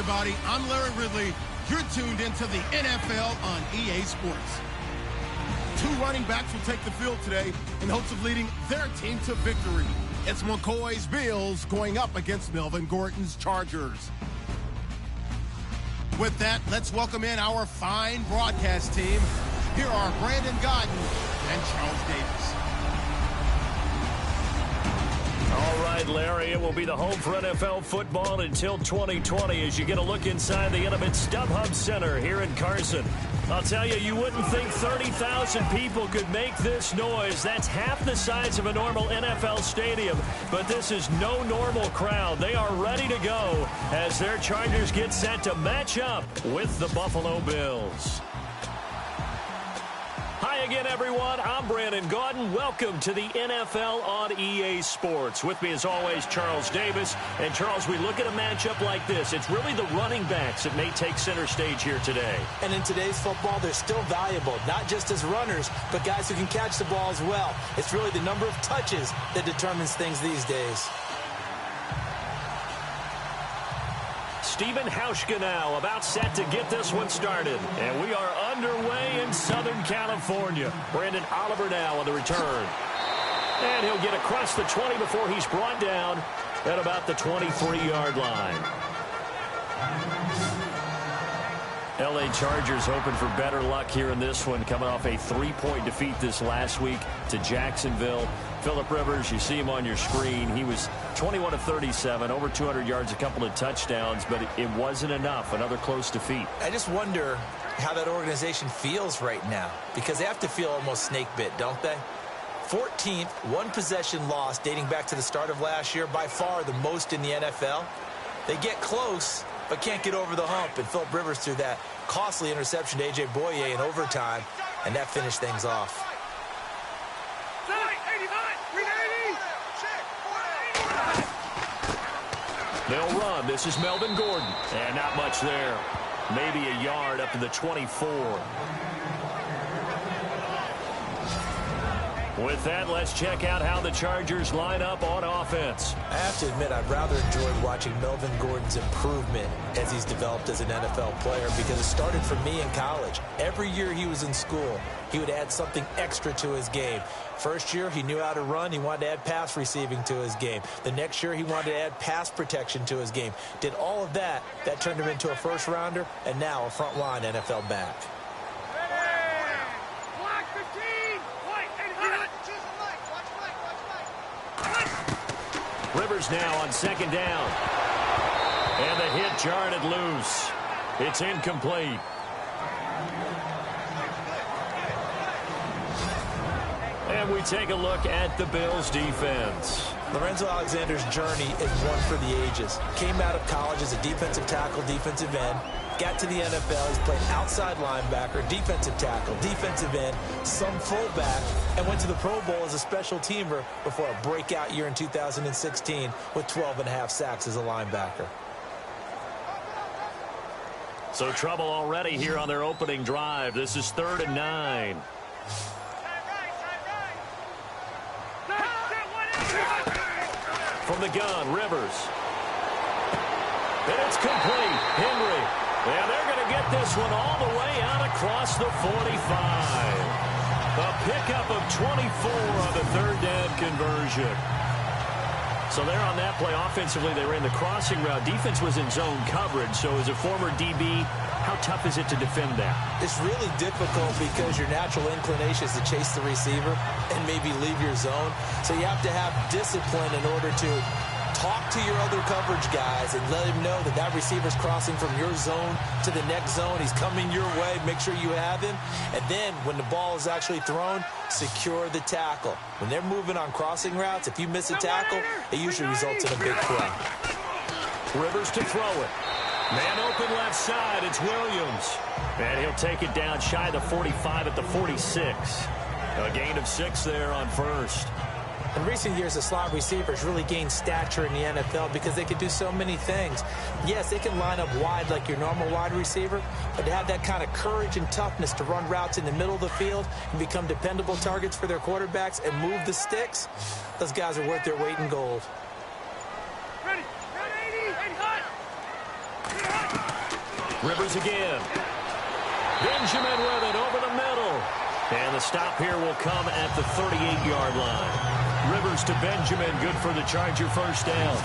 everybody. I'm Larry Ridley. You're tuned into the NFL on EA Sports. Two running backs will take the field today in hopes of leading their team to victory. It's McCoy's Bills going up against Melvin Gordon's Chargers. With that, let's welcome in our fine broadcast team. Here are Brandon Godden and Charles Davis. All right, Larry, it will be the home for NFL football until 2020 as you get a look inside the intimate StubHub Center here in Carson. I'll tell you, you wouldn't think 30,000 people could make this noise. That's half the size of a normal NFL stadium. But this is no normal crowd. They are ready to go as their Chargers get set to match up with the Buffalo Bills. Hi again, everyone. I'm Brandon Gaudin. Welcome to the NFL on EA Sports. With me, as always, Charles Davis. And, Charles, we look at a matchup like this. It's really the running backs that may take center stage here today. And in today's football, they're still valuable, not just as runners, but guys who can catch the ball as well. It's really the number of touches that determines things these days. Stephen Hauschka now about set to get this one started. And we are underway in Southern California. Brandon Oliver now on the return. And he'll get across the 20 before he's brought down at about the 23-yard line. LA Chargers hoping for better luck here in this one, coming off a 3-point defeat this last week to Jacksonville. Phillip Rivers, you see him on your screen. He was 21 of 37, over 200 yards, a couple of touchdowns, but it wasn't enough. Another close defeat. I just wonder how that organization feels right now, because they have to feel almost snake bit, don't they? 14th, one possession loss dating back to the start of last year, by far the most in the NFL. They get close, but can't get over the hump, and Phillip Rivers threw that costly interception to A.J. Boye in overtime, and that finished things off. They'll run. This is Melvin Gordon. And not much there. Maybe a yard up to the 24. With that, let's check out how the Chargers line up on offense. I have to admit, I've rather enjoyed watching Melvin Gordon's improvement as he's developed as an NFL player, because it started for me in college. Every year he was in school, he would add something extra to his game. First year, he knew how to run. He wanted to add pass receiving to his game. The next year, he wanted to add pass protection to his game. Did all of that. That turned him into a first-rounder, and now a front-line NFL back. Rivers now on second down. And the hit jarred it loose. It's incomplete. And we take a look at the Bills' defense. Lorenzo Alexander's journey is one for the ages. Came out of college as a defensive tackle, defensive end. Got to the NFL, he's played outside linebacker, defensive tackle, defensive end, some fullback, and went to the Pro Bowl as a special teamer before a breakout year in 2016 with 12.5 sacks as a linebacker. So trouble already here on their opening drive. This is 3rd and 9. From the gun, Rivers. And it's complete. Henry. And they're going to get this one all the way out across the 45. A pickup of 24 on the 3rd down conversion. So there on that play, offensively, they ran the crossing route. Defense was in zone coverage. So as a former DB, how tough is it to defend that? It's really difficult because your natural inclination is to chase the receiver and maybe leave your zone. So you have to have discipline in order to talk to your other coverage guys and let him know that that receiver's crossing from your zone to the next zone. He's coming your way. Make sure you have him. And then when the ball is actually thrown, secure the tackle. When they're moving on crossing routes, if you miss a tackle, it usually results in a big play. Rivers to throw it. Man open left side. It's Williams. And he'll take it down shy of the 45 at the 46. A gain of 6 there on first. In recent years, the slot receivers really gained stature in the NFL because they can do so many things. Yes, they can line up wide like your normal wide receiver, but to have that kind of courage and toughness to run routes in the middle of the field and become dependable targets for their quarterbacks and move the sticks, those guys are worth their weight in gold. Ready. 80. Hot. Rivers again. Benjamin with it over the middle. And the stop here will come at the 38-yard line. Rivers to Benjamin, good for the Charger first down.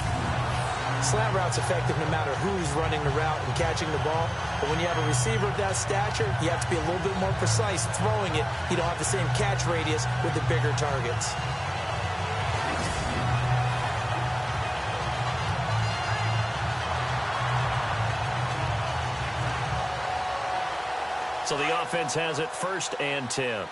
Slant route's effective no matter who's running the route and catching the ball. But when you have a receiver of that stature, you have to be a little bit more precise throwing it. You don't have the same catch radius with the bigger targets. So the offense has it 1st and 10.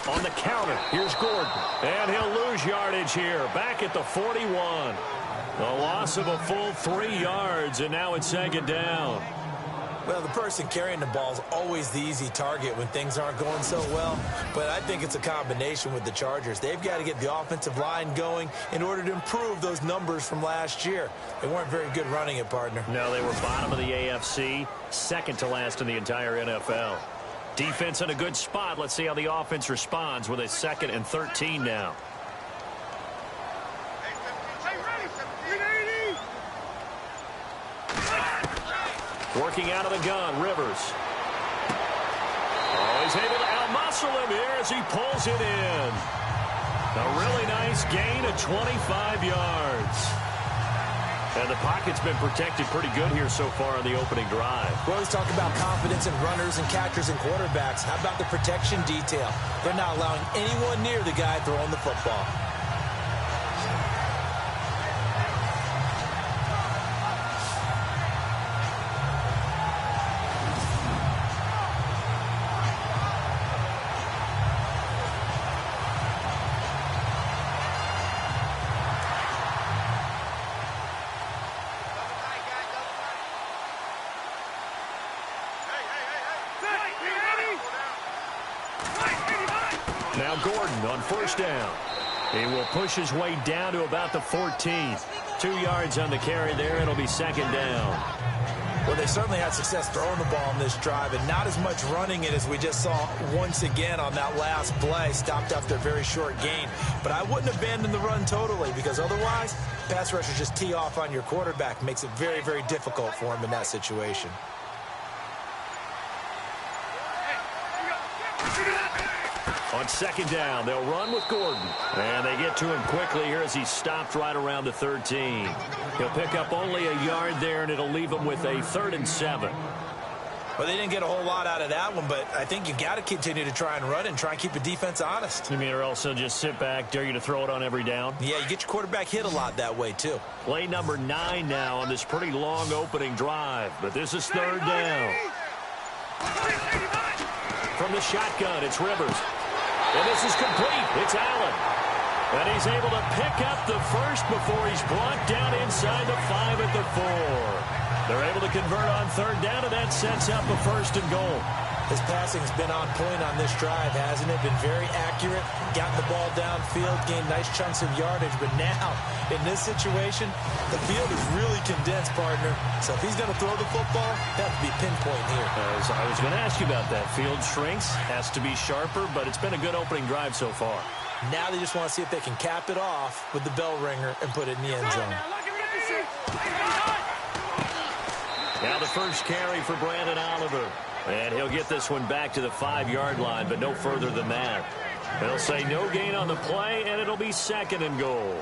On the counter, here's Gordon. And he'll lose yardage here. Back at the 41. A loss of a full 3 yards, and now it's 2nd down. Well, the person carrying the ball is always the easy target when things aren't going so well. But I think it's a combination with the Chargers. They've got to get the offensive line going in order to improve those numbers from last year. They weren't very good running it, partner. No, they were bottom of the AFC, 2nd to last in the entire NFL. Defense in a good spot. Let's see how the offense responds with a 2nd and 13 now. Working out of the gun, Rivers. Oh, he's able to outmuscle him here as he pulls it in. A really nice gain of 25 yards. And the pocket's been protected pretty good here so far on the opening drive. We always talk about confidence in runners and catchers and quarterbacks. How about the protection detail? They're not allowing anyone near the guy throwing the football. Now Gordon on 1st down. He will push his way down to about the 14. 2 yards on the carry there. It'll be 2nd down. Well, they certainly had success throwing the ball on this drive and not as much running it as we just saw once again on that last play. Stopped after a very short gain. But I wouldn't abandon the run totally because otherwise, pass rushers just tee off on your quarterback. Makes it very, very difficult for him in that situation. On 2nd down, they'll run with Gordon. And they get to him quickly here as he's stopped right around the 13. He'll pick up only a yard there, and it'll leave him with a 3rd and 7. Well, they didn't get a whole lot out of that one, but I think you got to continue to try and run and try and keep the defense honest. You mean or else they'll just sit back, dare you to throw it on every down? Yeah, you get your quarterback hit a lot that way, too. Play number 9 now on this pretty long opening drive, but this is 3rd down. From the shotgun, it's Rivers. And this is complete. It's Allen. And he's able to pick up the first before he's brought down inside the 5 at the 4. They're able to convert on 3rd down, and that sets up a 1st and goal. His passing's been on point on this drive, hasn't it? Been very accurate, gotten the ball downfield, gained nice chunks of yardage. But now, in this situation, the field is really condensed, partner. So if he's going to throw the football, that would be pinpoint here. I was going to ask you about that. Field shrinks, has to be sharper, but it's been a good opening drive so far. Now they just want to see if they can cap it off with the bell ringer and put it in the end zone. Now the first carry for Brandon Oliver. And he'll get this one back to the 5-yard line, but no further than that. They'll say no gain on the play, and it'll be 2nd and goal.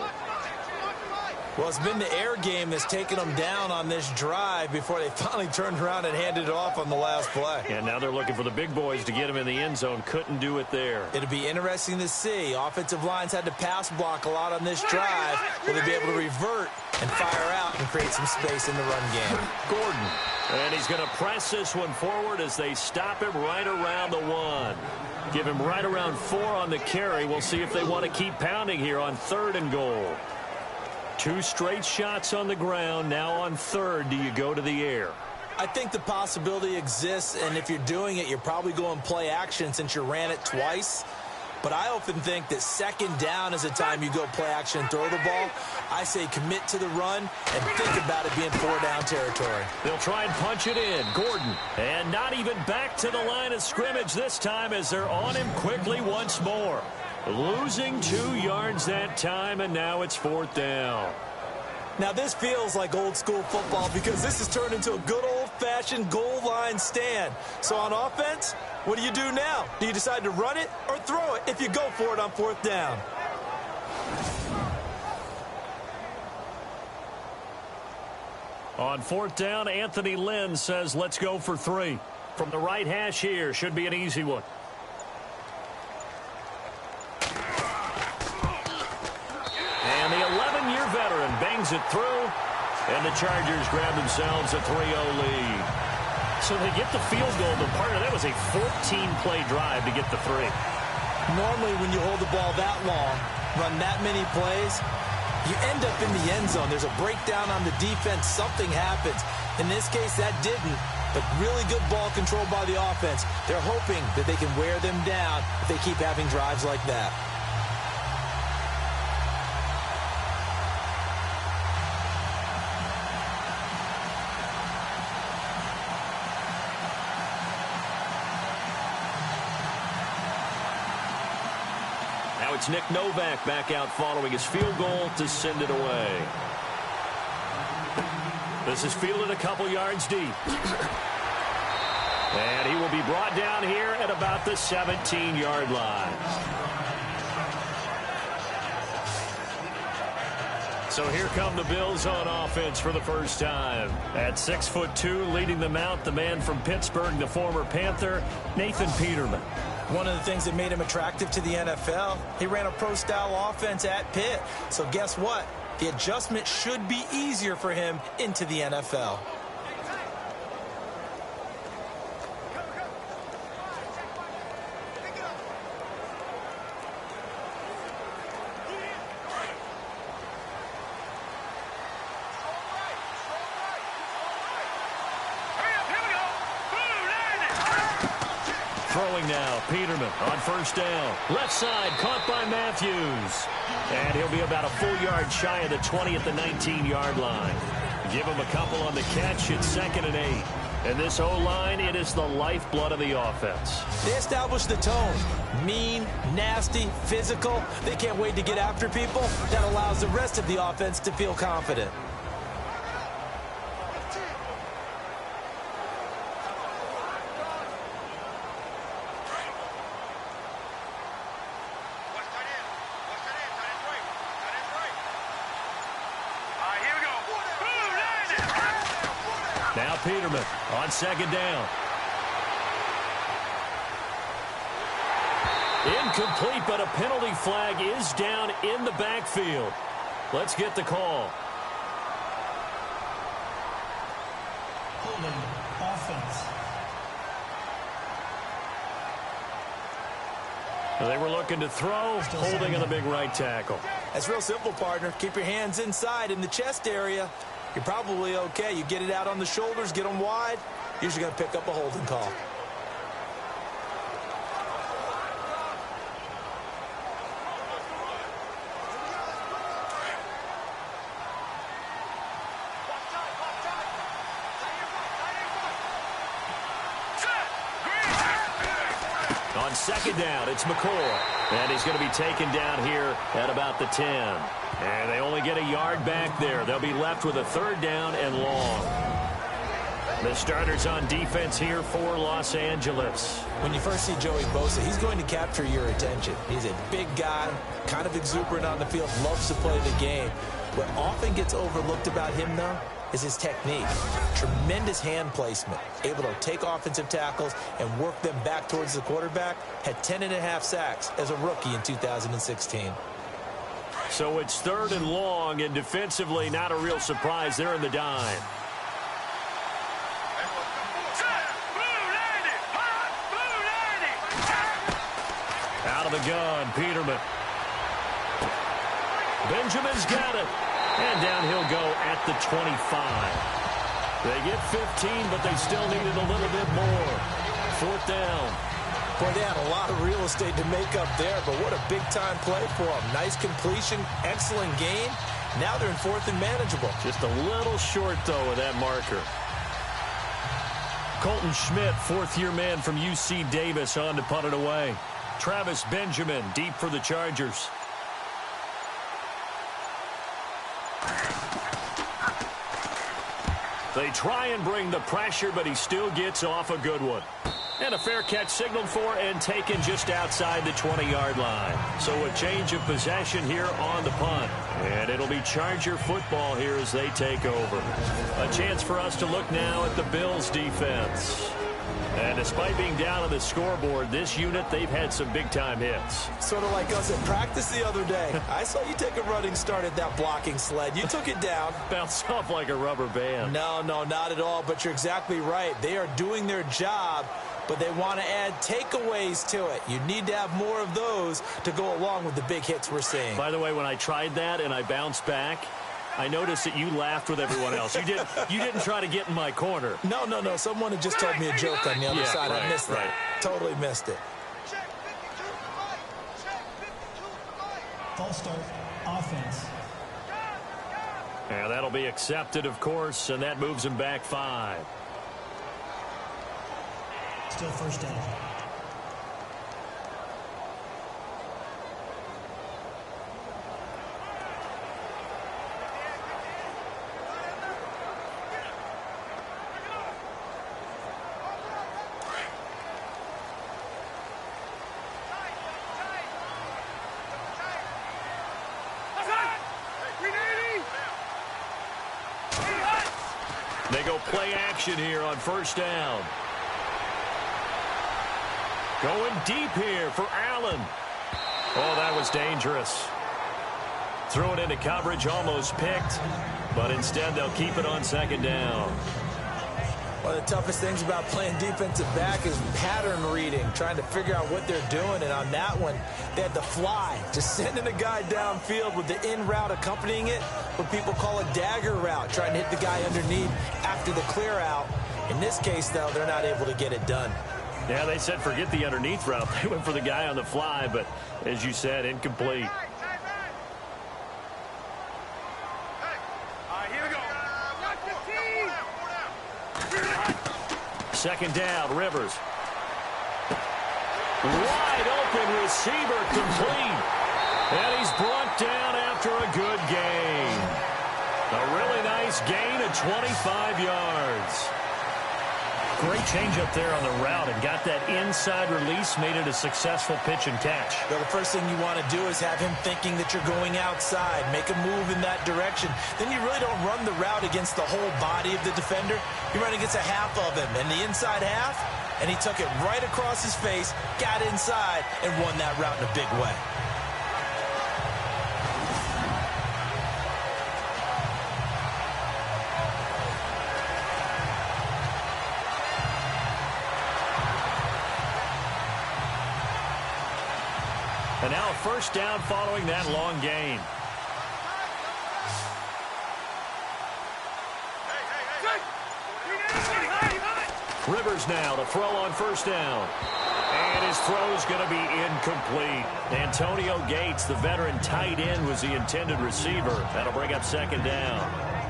Well, it's been the air game that's taken them down on this drive before they finally turned around and handed it off on the last play. And now they're looking for the big boys to get him in the end zone. Couldn't do it there. It'll be interesting to see. Offensive lines had to pass block a lot on this drive. Will they be able to revert and fire out and create some space in the run game? Gordon. And he's going to press this one forward as they stop him right around the 1. Give him right around 4 on the carry. We'll see if they want to keep pounding here on 3rd and goal. 2 straight shots on the ground. Now on 3rd, do you go to the air? I think the possibility exists, and if you're doing it, you're probably going play action since you ran it twice. But I often think that 2nd down is the time you go play action and throw the ball. I say commit to the run and think about it being 4-down territory. They'll try and punch it in. Gordon. And not even back to the line of scrimmage this time as they're on him quickly once more. Losing 2 yards that time, and now it's 4th down. Now this feels like old school football because this has turned into a good old-fashioned goal line stand. So on offense, what do you do now? Do you decide to run it or throw it if you go for it on 4th down? On 4th down, Anthony Lynn says let's go for 3. From the right hash here, should be an easy one. And the 11-year veteran bangs it through, and the Chargers grab themselves a 3-0 lead. So they get the field goal, but partner, that was a 14-play drive to get the 3. Normally when you hold the ball that long, run that many plays, you end up in the end zone. There's a breakdown on the defense. Something happens. In this case, that didn't, but really good ball control by the offense. They're hoping that they can wear them down if they keep having drives like that. Now it's Nick Novak back out following his field goal to send it away. This is fielded a couple yards deep. And he will be brought down here at about the 17-yard line. So here come the Bills on offense for the first time. At 6'2", leading them out, the man from Pittsburgh, the former Panther, Nathan Peterman. One of the things that made him attractive to the NFL, he ran a pro-style offense at Pitt. So guess what? The adjustment should be easier for him into the NFL. Throwing now, Peterman on first down. Left side, caught by Matthews. And he'll be about a full yard shy of the 20 at the 19-yard line. Give him a couple on the catch. It's 2nd and 8. And this O-line, it is the lifeblood of the offense. They establish the tone. Mean, nasty, physical. They can't wait to get after people. That allows the rest of the offense to feel confident. Now Peterman on 2nd down. Incomplete, but a penalty flag is down in the backfield. Let's get the call. Holding offense. They were looking to throw, holding on the big right tackle. That's real simple, partner. Keep your hands inside in the chest area. You're probably okay. You get it out on the shoulders, get them wide. Usually going to pick up a holding call. On 2nd down, it's McCoy. And he's going to be taken down here at about the 10. And they only get a yard back there. They'll be left with a 3rd down and long. The starters on defense here for Los Angeles. When you first see Joey Bosa, he's going to capture your attention. He's a big guy, kind of exuberant on the field, loves to play the game. What often gets overlooked about him, though, is his technique. Tremendous hand placement, able to take offensive tackles and work them back towards the quarterback. Had 10.5 sacks as a rookie in 2016. So it's 3rd and long, and defensively not a real surprise. They're in the dime. Out of the gun, Peterman. Benjamin's got it. And down he'll go at the 25. They get 15, but they still needed a little bit more. 4th down. Boy, they had a lot of real estate to make up there, but what a big-time play for them. Nice completion, excellent gain. Now they're in 4th and manageable. Just a little short, though, of that marker. Colton Schmidt, 4th-year man from UC Davis, on to punt it away. Travis Benjamin deep for the Chargers. They try and bring the pressure, but he still gets off a good one. And a fair catch signaled for and taken just outside the 20-yard line. So a change of possession here on the punt. And it'll be Charger football here as they take over. A chance for us to look now at the Bills defense. And despite being down on the scoreboard, this unit, they've had some big-time hits. Sort of like us at practice the other day. I saw you take a running start at that blocking sled. You took it down. Bounced off like a rubber band. No, not at all, but you're exactly right. They are doing their job, but they want to add takeaways to it. You need to have more of those to go along with the big hits we're seeing. By the way, when I tried that and I bounced back, I noticed that you laughed with everyone else. You didn't try to get in my corner. No. Someone had just told me a joke on the other side. Right, I missed that. Totally missed it. False start, offense. Yeah, that'll be accepted, of course, and that moves him back 5. Still first down. They go play action here on first down. Going deep here for Allen. Oh, that was dangerous. Threw it into coverage, almost picked, but instead they'll keep it on second down. One of the toughest things about playing defensive back is pattern reading, trying to figure out what they're doing. And on that one, they had the fly, just sending a guy downfield with the in route accompanying it, what people call a dagger route, trying to hit the guy underneath after the clear out. In this case, though, they're not able to get it done. Yeah, they said forget the underneath route. They went for the guy on the fly, but as you said, incomplete. Second down, Rivers. Wide open receiver, complete. And he's brought down after a good gain. A really nice gain of 25 yards. Great change up there on the route and got that inside release, made it a successful pitch and catch. Well, the first thing you want to do is have him thinking that you're going outside, make a move in that direction. Then you really don't run the route against the whole body of the defender. You run against a half of him, and the inside half, and he took it right across his face, got inside, and won that route in a big way. And now a first down following that long gain. Rivers now to throw on first down. And his throw is going to be incomplete. Antonio Gates, the veteran tight end, was the intended receiver. That'll bring up second down.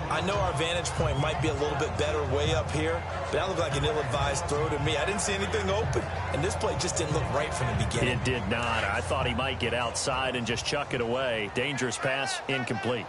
I know our vantage point might be a little bit better way up here, but that looked like an ill-advised throw to me. I didn't see anything open, and this play just didn't look right from the beginning. It did not. I thought he might get outside and just chuck it away. Dangerous pass, incomplete.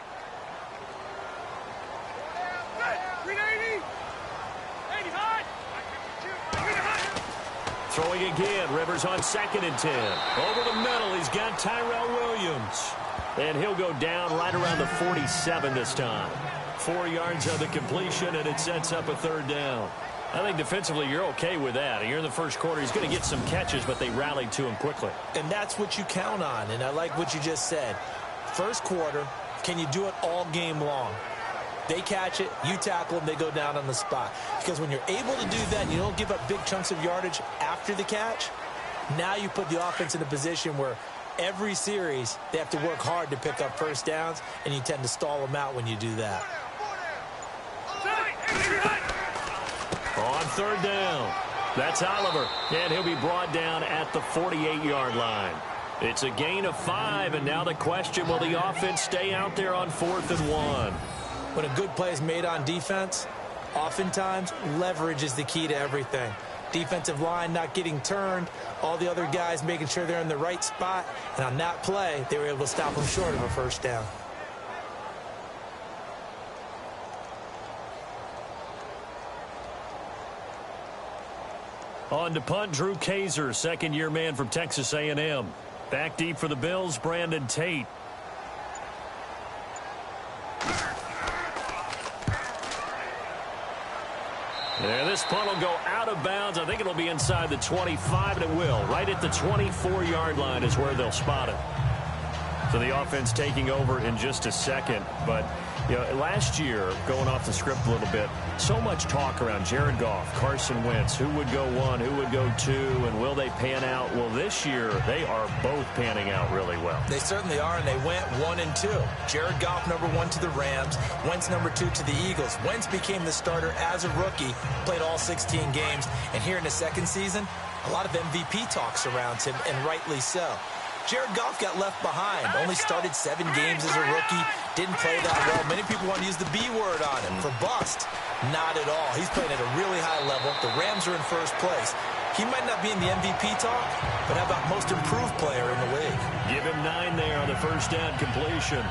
Throwing again, Rivers on 2nd and 10. Over the middle, he's got Tyrell Williams. And he'll go down right around the 47 this time. 4 yards on the completion, and it sets up a third down. I think defensively you're okay with that. Here in the first quarter, he's going to get some catches, but they rallied to him quickly. And that's what you count on, and I like what you just said. First quarter, can you do it all game long? They catch it, you tackle them, they go down on the spot. Because when you're able to do that, and you don't give up big chunks of yardage after the catch, now you put the offense in a position where every series they have to work hard to pick up first downs, and you tend to stall them out when you do that. On third down, that's Oliver, and he'll be brought down at the 48-yard line. It's a gain of 5, and now the question, will the offense stay out there on 4th and 1? When a good play is made on defense, oftentimes leverage is the key to everything. Defensive line not getting turned. All the other guys making sure they're in the right spot. And on that play, they were able to stop them short of a first down. On to punt, Drew Kaiser, second-year man from Texas A&M. Back deep for the Bills, Brandon Tate. There, this punt will go out of bounds. I think it'll be inside the 25, and it will. Right at the 24-yard line is where they'll spot it. So the offense taking over in just a second. But, you know, last year, going off the script a little bit, so much talk around Jared Goff, Carson Wentz, who would go one, who would go two, and will they pan out? Well, this year, they are both panning out really well. They certainly are, and they went 1 and 2. Jared Goff, number 1 to the Rams. Wentz, number 2 to the Eagles. Wentz became the starter as a rookie, played all 16 games. And here in the second season, a lot of MVP talk surrounds him, and rightly so. Jared Goff got left behind, only started 7 games as a rookie, didn't play that well. Many people want to use the B word on him for bust. Not at all. He's playing at a really high level. The Rams are in first place. He might not be in the MVP talk, but how about most improved player in the league? Give him 9 there on the first down completion.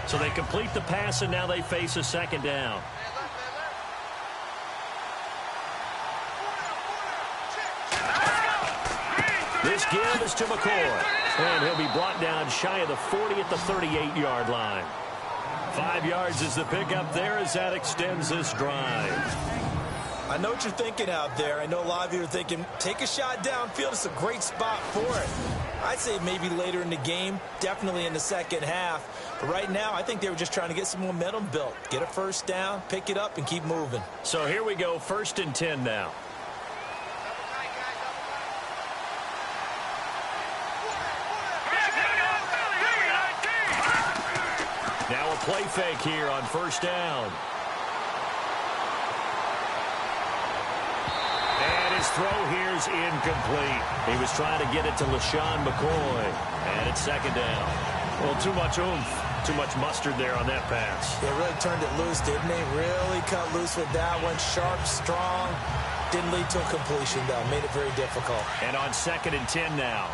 So they complete the pass, and now they face a second down. This give is to McCoy. And he'll be brought down shy of the 40 at the 38-yard line. 5 yards is the pickup there as that extends this drive. I know what you're thinking out there. I know a lot of you are thinking, take a shot downfield. It's a great spot for it. I'd say maybe later in the game, definitely in the second half. But right now, I think they were just trying to get some momentum built. Get a first down, pick it up, and keep moving. So here we go, 1st and 10 now. Now a play fake here on first down. And his throw here is incomplete. He was trying to get it to LaShawn McCoy. And it's second down. Well, too much oomph. Too much mustard there on that pass. They really turned it loose, didn't they? Really cut loose with that one. Sharp, strong. Didn't lead to a completion, though. Made it very difficult. And on 2nd and 10 now.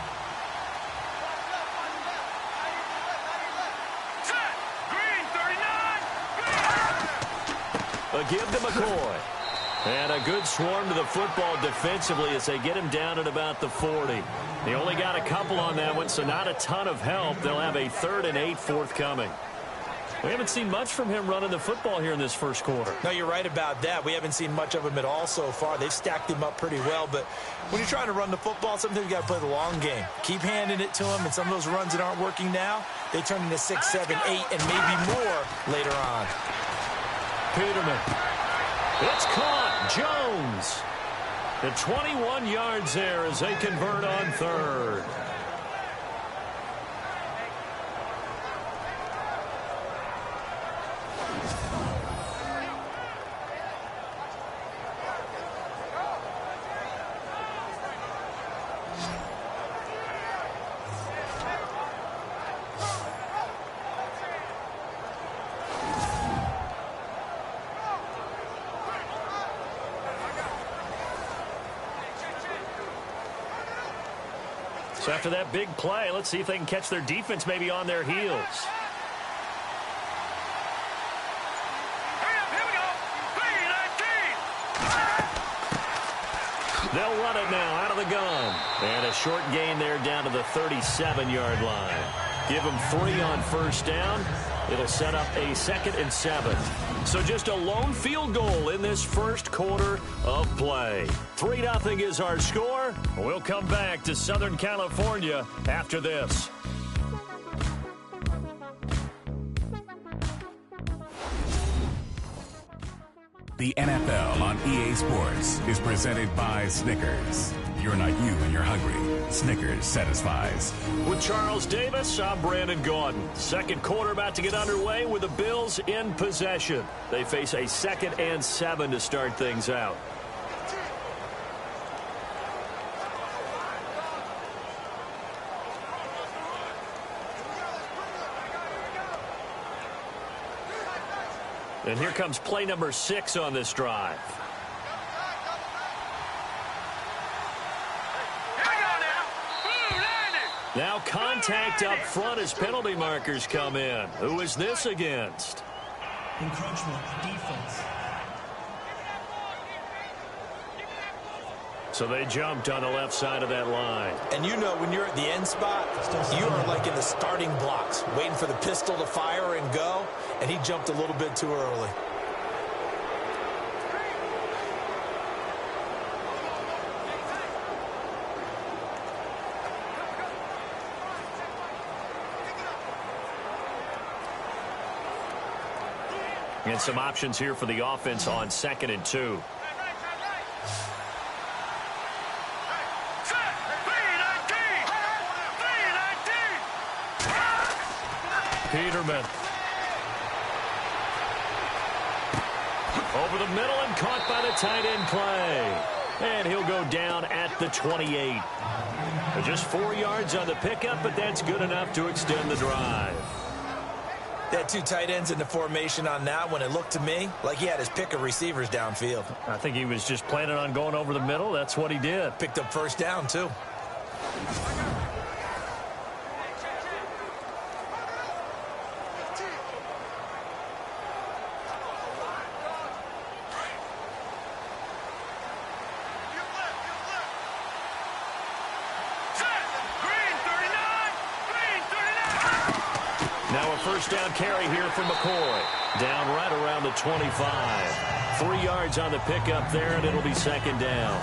A give to McCoy. And a good swarm to the football defensively as they get him down at about the 40. They only got a couple on that one, so not a ton of help. They'll have a 3rd and 8 forthcoming. We haven't seen much from him running the football here in this first quarter. No, you're right about that. We haven't seen much of him at all so far. They've stacked him up pretty well, but when you're trying to run the football, sometimes you got to play the long game. Keep handing it to him, and some of those runs that aren't working now, they turn into 6, 7, 8, and maybe more later on. Peterman. It's caught. Jones. The 21 yards there as they convert on 3rd. So after that big play, let's see if they can catch their defense maybe on their heels. They'll run it now out of the gun. And a short gain there down to the 37-yard line. Give them 3 on first down. It'll set up a 2nd and 7. So just a lone field goal in this first quarter of play. 3-0 is our score. We'll come back to Southern California after this. The NFL on EA Sports is presented by Snickers. You're not you when you're hungry. Snickers satisfies. With Charles Davis, I'm Brandon Gaudin. Second quarter about to get underway with the Bills in possession. They face a 2nd and 7 to start things out. And here comes play number 6 on this drive. Now contact up front as penalty markers come in. Who is this against? Encroachment, defense. So they jumped on the left side of that line. And you know when you're at the end spot, you are like in the starting blocks, waiting for the pistol to fire and go, and he jumped a little bit too early. And some options here for the offense on 2nd and 2. Peterman. Over the middle and caught by the tight end play. And he'll go down at the 28. Just 4 yards on the pickup, but that's good enough to extend the drive. They had 2 tight ends in the formation on that one. It looked to me like he had his pick of receivers downfield. I think he was just planning on going over the middle. That's what he did. Picked up first down, too. Now a first down carry here from McCoy. Down right around the 25. 3 yards on the pickup there, and it'll be 2nd down.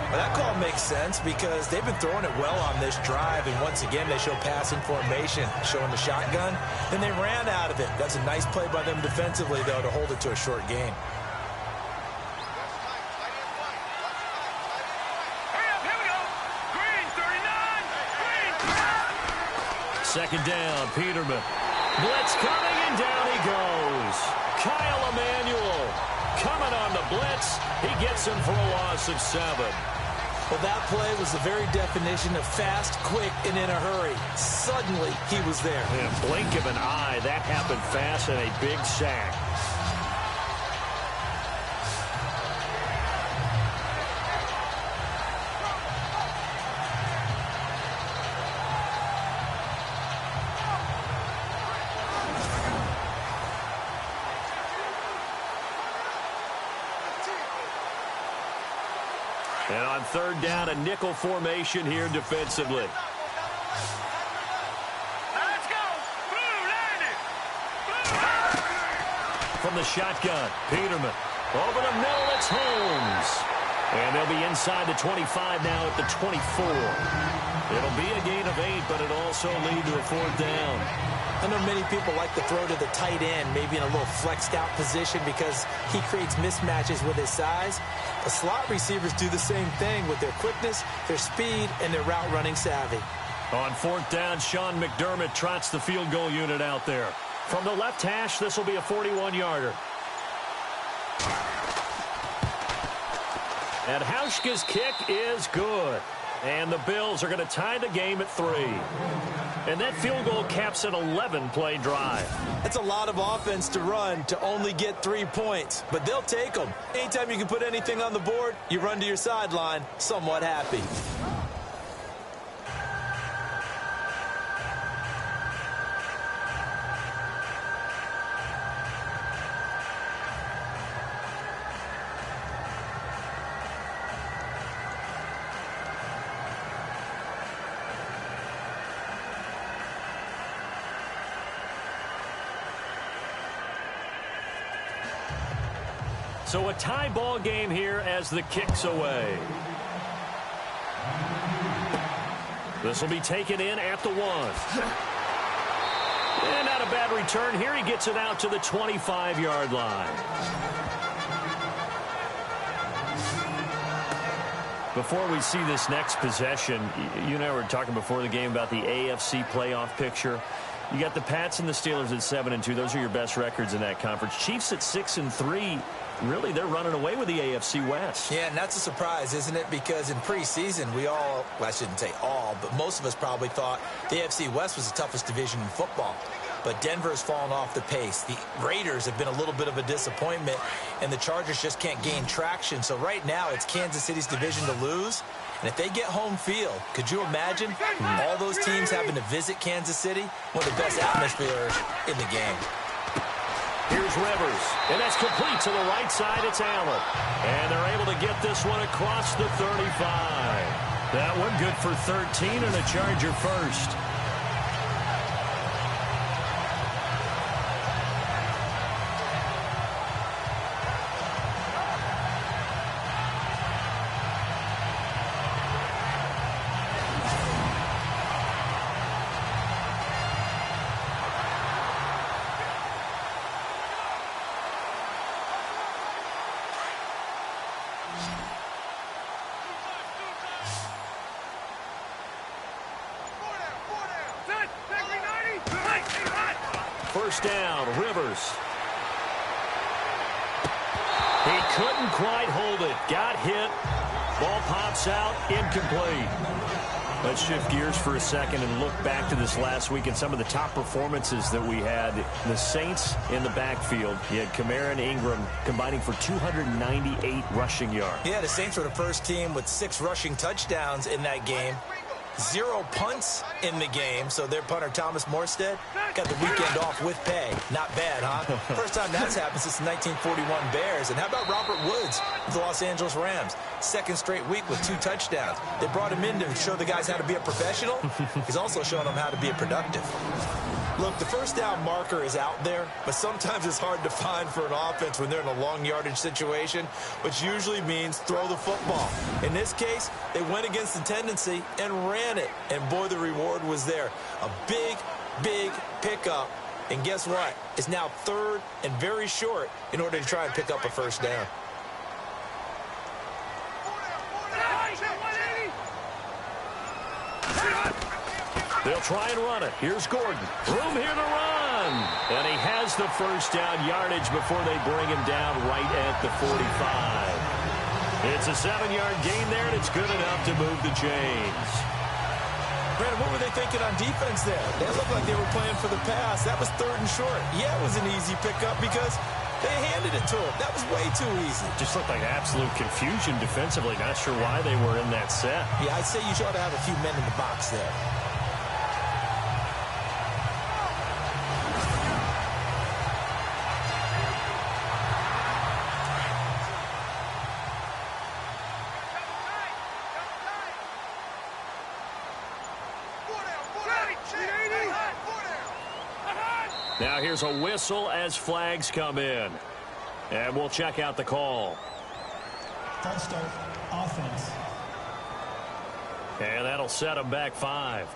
Well, that call makes sense because they've been throwing it well on this drive, and once again they show passing formation, showing the shotgun, and they ran out of it. That's a nice play by them defensively, though, to hold it to a short gain. Second down, Peterman. Blitz coming, and down he goes. Kyle Emanuel coming on the blitz. He gets him for a loss of 7. Well, that play was the very definition of fast, quick, and in a hurry. Suddenly, he was there. In a blink of an eye, that happened fast, and a big sack. And on 3rd down, a nickel formation here defensively. Let's go. From the shotgun, Peterman. Over the middle, it's Holmes. And they'll be inside the 25 now at the 24. It'll be a gain of 8, but it'll also lead to a 4th down. I know many people like to throw to the tight end, maybe in a little flexed out position because he creates mismatches with his size. The slot receivers do the same thing with their quickness, their speed, and their route running savvy. On 4th down, Sean McDermott trots the field goal unit out there. From the left hash, this will be a 41-yarder. And Hauschka's kick is good. And the Bills are going to tie the game at 3. And that field goal caps an 11-play drive. That's a lot of offense to run to only get 3 points, but they'll take them. Anytime you can put anything on the board, you run to your sideline somewhat happy. So a tie ball game here as the kick's away. This will be taken in at the 1. And not a bad return here. He gets it out to the 25-yard line. Before we see this next possession, you and I were talking before the game about the AFC playoff picture. You got the Pats and the Steelers at 7-2. Those are your best records in that conference. Chiefs at 6-3. Really, they're running away with the AFC West. Yeah, and that's a surprise, isn't it? Because in preseason, we all, well, I shouldn't say all, but most of us probably thought the AFC West was the toughest division in football. but Denver has fallen off the pace. The Raiders have been a little bit of a disappointment, and the Chargers just can't gain traction. So right now, it's Kansas City's division to lose. And if they get home field, could you imagine all those teams having to visit Kansas City? One of the best atmospheres in the game. Here's Rivers, and that's complete to the right side. It's Allen. And they're able to get this one across the 35. That one good for 13 and a Charger first. First down, Rivers. He couldn't quite hold it. Got hit. Ball pops out. Incomplete. Let's shift gears for a second and look back to this last week and some of the top performances that we had. The Saints in the backfield. You had Kamara and Ingram combining for 298 rushing yards. Yeah, the Saints were the first team with 6 rushing touchdowns in that game. 0 punts in the game, so their punter Thomas Morstead got the weekend off with pay. Not bad, huh? First time that's happened since the 1941 Bears. And how about Robert Woods with the Los Angeles Rams? Second straight week with 2 touchdowns. They brought him in to show the guys how to be a professional. He's also showing them how to be a productive. Look, the first down marker is out there, but sometimes it's hard to find for an offense when they're in a long yardage situation, which usually means throw the football. In this case, they went against the tendency and ran it, and boy, the reward was there. A big, big pickup, and guess what? It's now 3rd and very short in order to try and pick up a first down. They'll try and run it. Here's Gordon. Room here to run. And he has the first down yardage before they bring him down right at the 45. It's a 7-yard gain there, and it's good enough to move the chains. Brandon, what were they thinking on defense there? They looked like they were playing for the pass. That was 3rd and short. Yeah, it was an easy pickup because they handed it to him. That was way too easy. Just looked like absolute confusion defensively. Not sure why they were in that set. Yeah, I'd say you ought to have a few men in the box there. Now here's a whistle as flags come in. And we'll check out the call. False start, offense. And that'll set them back 5.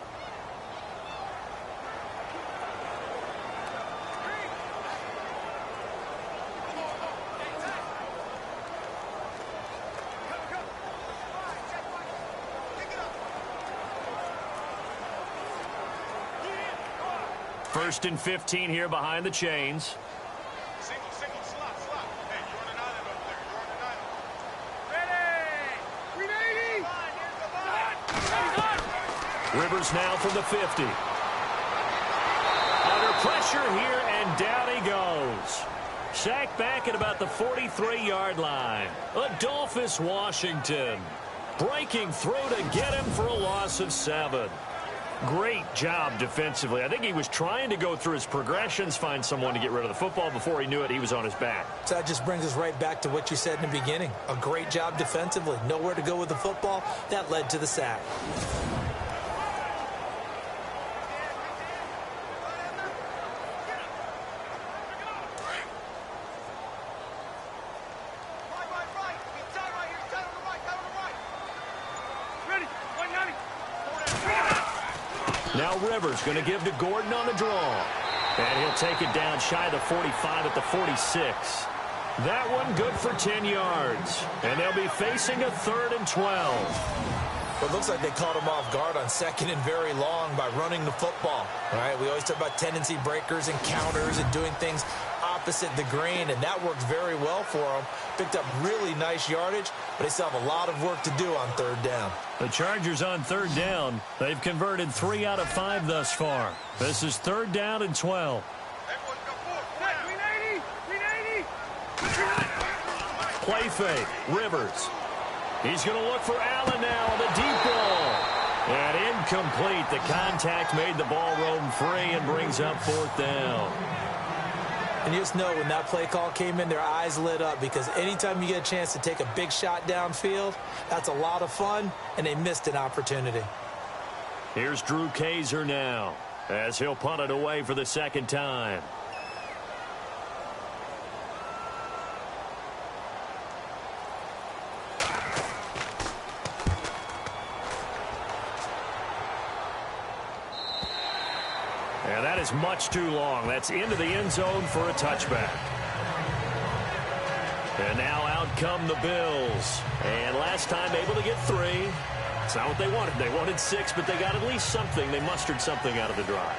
First and 15 here behind the chains. Single, slot. Hey, you're on an island over there. You're on an island. Ready? Rivers now from the 50. Under pressure here, and down he goes. Sacked back at about the 43-yard line. Adolphus Washington breaking through to get him for a loss of 7. Great job defensively. I think he was trying to go through his progressions, find someone to get rid of the football. Before he knew it, he was on his back. So that just brings us right back to what you said in the beginning. A great job defensively. Nowhere to go with the football. That led to the sack. Now Rivers going to give to Gordon on the draw. And he'll take it down shy of the 45 at the 46. That one good for 10 yards. And they'll be facing a 3rd and 12. Well, it looks like they caught him off guard on 2nd and very long by running the football. All right, we always talk about tendency breakers and counters and doing things opposite the grain, and that worked very well for them. Picked up really nice yardage, but they still have a lot of work to do on third down. The Chargers on third down. They've converted 3 out of 5 thus far. This is 3rd down and 12. Play fake. Rivers. He's going to look for Allen now on the deep ball. And incomplete. The contact made the ball roam free and brings up 4th down. And you just know when that play call came in, their eyes lit up, because anytime you get a chance to take a big shot downfield, that's a lot of fun, and they missed an opportunity. Here's Drew Kaiser now as he'll punt it away for the 2nd time. And that is much too long. That's into the end zone for a touchback. And now out come the Bills. And last time able to get 3. It's not what they wanted. They wanted 6, but they got at least something. They mustered something out of the drive.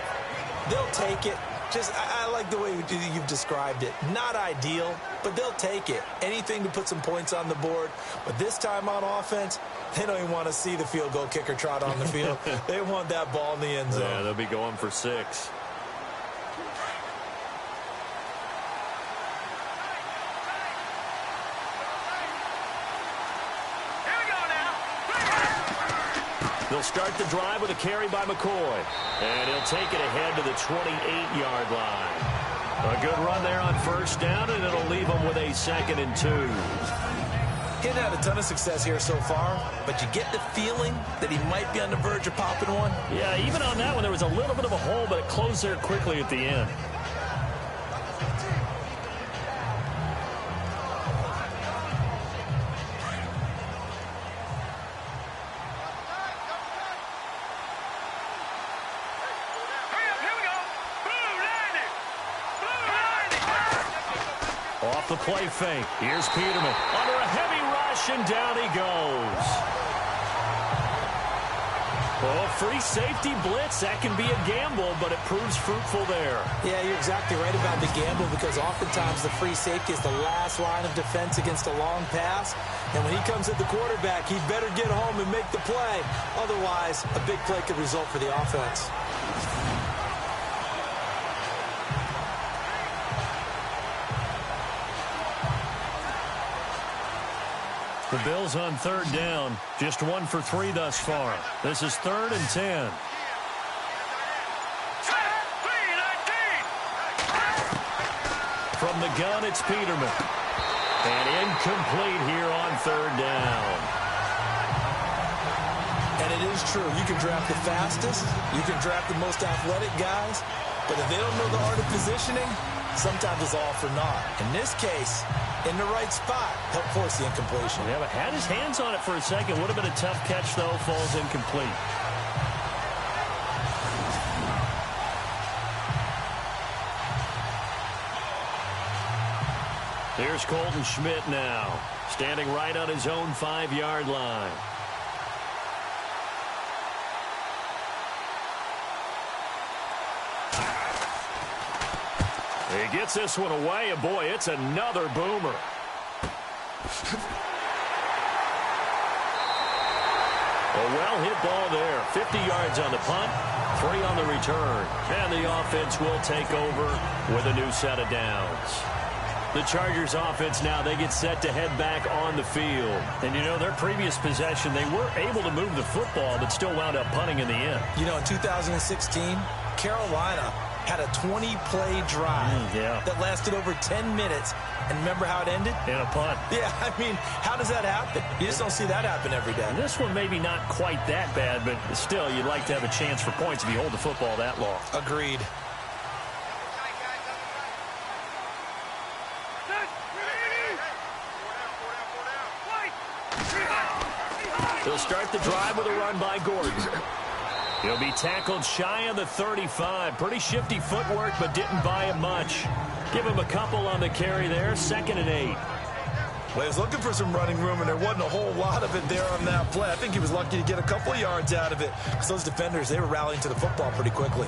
They'll take it. I like the way you've described it. Not ideal, but they'll take it. Anything to put some points on the board. But this time on offense, they don't even want to see the field goal kicker trot on the field. They want that ball in the end zone. Yeah, they'll be going for 6. They'll start the drive with a carry by McCoy. And he'll take it ahead to the 28-yard line. A good run there on 1st down, and it'll leave them with a 2nd and 2. He hadn't had a ton of success here so far, but you get the feeling that he might be on the verge of popping one. Yeah, even on that one, there was a little bit of a hole, but it closed there quickly at the end. Off the play fake. Here's Peterman under a heavy rush, and down he goes. Oh, free safety blitz. That can be a gamble, but it proves fruitful there. Yeah, you're exactly right about the gamble, because oftentimes the free safety is the last line of defense against a long pass. And when he comes at the quarterback, he'd better get home and make the play. Otherwise, a big play could result for the offense. The Bills on 3rd down. Just 1 for 3 thus far. This is 3rd and 10. From the gun, it's Peterman. And incomplete here on 3rd down. And it is true. You can draft the fastest. You can draft the most athletic guys. But if they don't know the art of positioning, sometimes it's all for naught. In this case, in the right spot, help force the incompletion. Yeah, but had his hands on it for a second. Would have been a tough catch, though. Falls incomplete. Here's Colton Schmidt now, standing right on his own 5-yard line. He gets this one away, and boy, it's another boomer. A well-hit ball there. 50 yards on the punt, 3 on the return. And the offense will take over with a new set of downs. The Chargers offense now, they get set to head back on the field. And, you know, their previous possession, they were able to move the football, but still wound up punting in the end. You know, in 2016, Carolina had a 20-play drive that lasted over 10 minutes. And remember how it ended? In a punt. Yeah, I mean, how does that happen? You just don't see that happen every day. And this one maybe not quite that bad, but still, you'd like to have a chance for points if you hold the football that long. Agreed. He'll start the drive with a run by Gordon. He'll be tackled shy of the 35. Pretty shifty footwork, but didn't buy him much. Give him a couple on the carry there. 2nd and 8. Well, he was looking for some running room, and there wasn't a whole lot of it there on that play. I think he was lucky to get a couple of yards out of it, because those defenders, they were rallying to the football pretty quickly.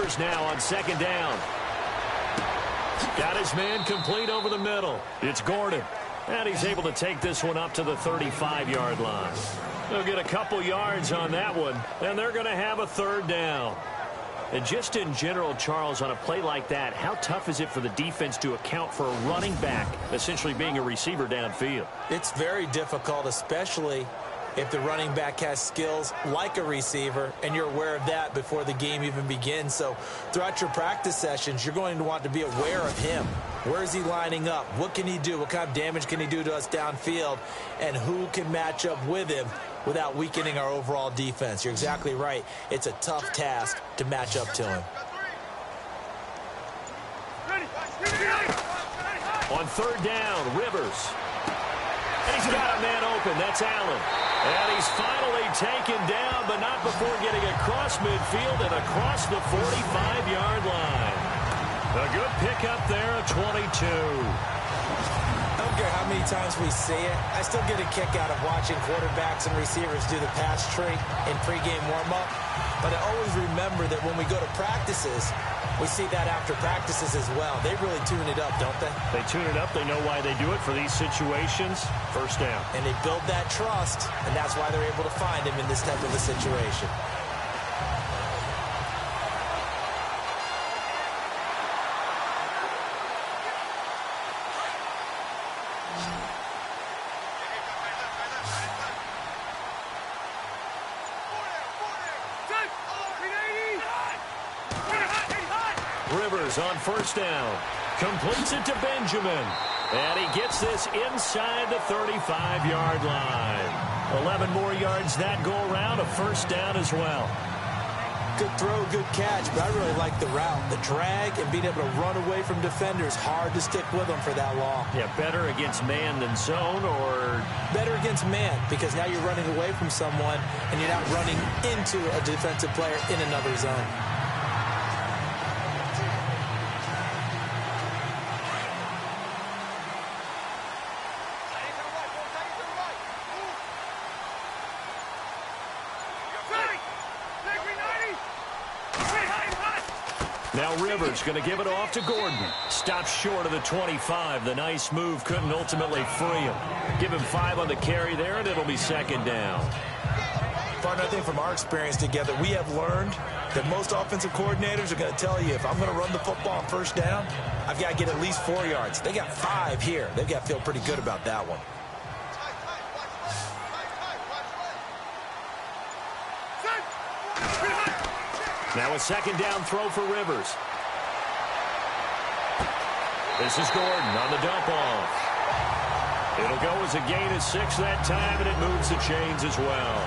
Rivers now on second down. Got his man complete over the middle. It's Gordon. And he's able to take this one up to the 35-yard line. They'll get a couple yards on that one, and they're going to have a third down. And just in general, Charles, on a play like that, how tough is it for the defense to account for a running back essentially being a receiver downfield? It's very difficult, especially if the running back has skills like a receiver, and you're aware of that before the game even begins. So throughout your practice sessions, you're going to want to be aware of him. Where is he lining up? What can he do? What kind of damage can he do to us downfield? And who can match up with him without weakening our overall defense? You're exactly right. It's a tough task to match up to him. On third down, Rivers. And he's got a man open. That's Allen. And he's finally taken down, but not before getting across midfield and across the 45-yard line. A good pickup there at 22. I don't care how many times we see it. I still get a kick out of watching quarterbacks and receivers do the pass tree in pregame warm-up. But I always remember that when we go to practices, we see that after practices as well. They really tune it up, don't they? They tune it up. They know why they do it for these situations. First down. And they build that trust, and that's why they're able to find him in this type of a situation. Rivers on first down. Completes it to Benjamin. And he gets this inside the 35-yard line. 11 more yards that go around. A first down as well. Good throw, good catch, but I really like the route. The drag and being able to run away from defenders. Hard to stick with them for that long. Yeah, better against man than zone, or? Better against man, because now you're running away from someone and you're not running into a defensive player in another zone. Now Rivers going to give it off to Gordon. Stops short of the 25. The nice move couldn't ultimately free him. Give him 5 on the carry there, and it'll be second down. Partner, I think from our experience together, we have learned that most offensive coordinators are going to tell you, if I'm going to run the football on first down, I've got to get at least 4 yards. They got 5 here. They've got to feel pretty good about that one. Now a second down throw for Rivers. This is Gordon on the dump off. It'll go as a gain of 6 that time, and it moves the chains as well.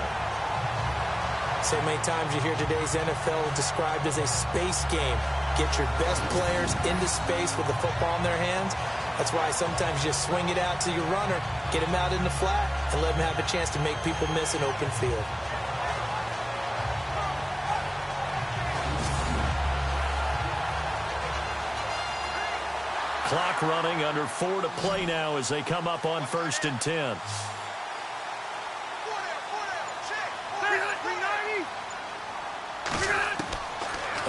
So many times you hear today's NFL described as a space game. Get your best players into space with the football in their hands. That's why sometimes you just swing it out to your runner, get him out in the flat, and let him have a chance to make people miss an open field. Clock running, under 4 to play now as they come up on 1st and 10.